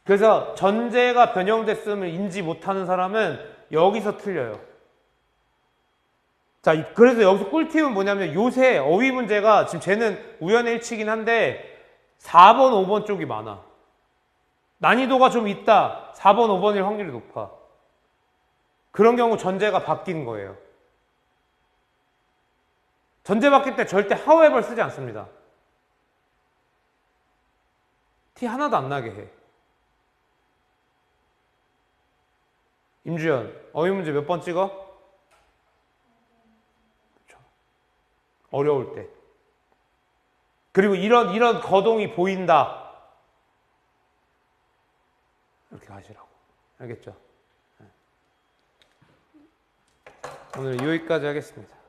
그래서 전제가 변형됐음을 인지 못하는 사람은 여기서 틀려요. 자, 그래서 여기서 꿀팁은 뭐냐면 요새 어휘 문제가 지금 쟤는 우연의 일치긴 한데 4번, 5번 쪽이 많아. 난이도가 좀 있다. 4번, 5번일 확률이 높아. 그런 경우 전제가 바뀐 거예요. 전제 바뀔 때 절대 however 쓰지 않습니다. 티 하나도 안 나게 해. 임주연, 어휘 문제 몇 번 찍어? 어려울 때. 그리고 이런 거동이 보인다. 이렇게 가시라고. 알겠죠? 오늘 여기까지 하겠습니다.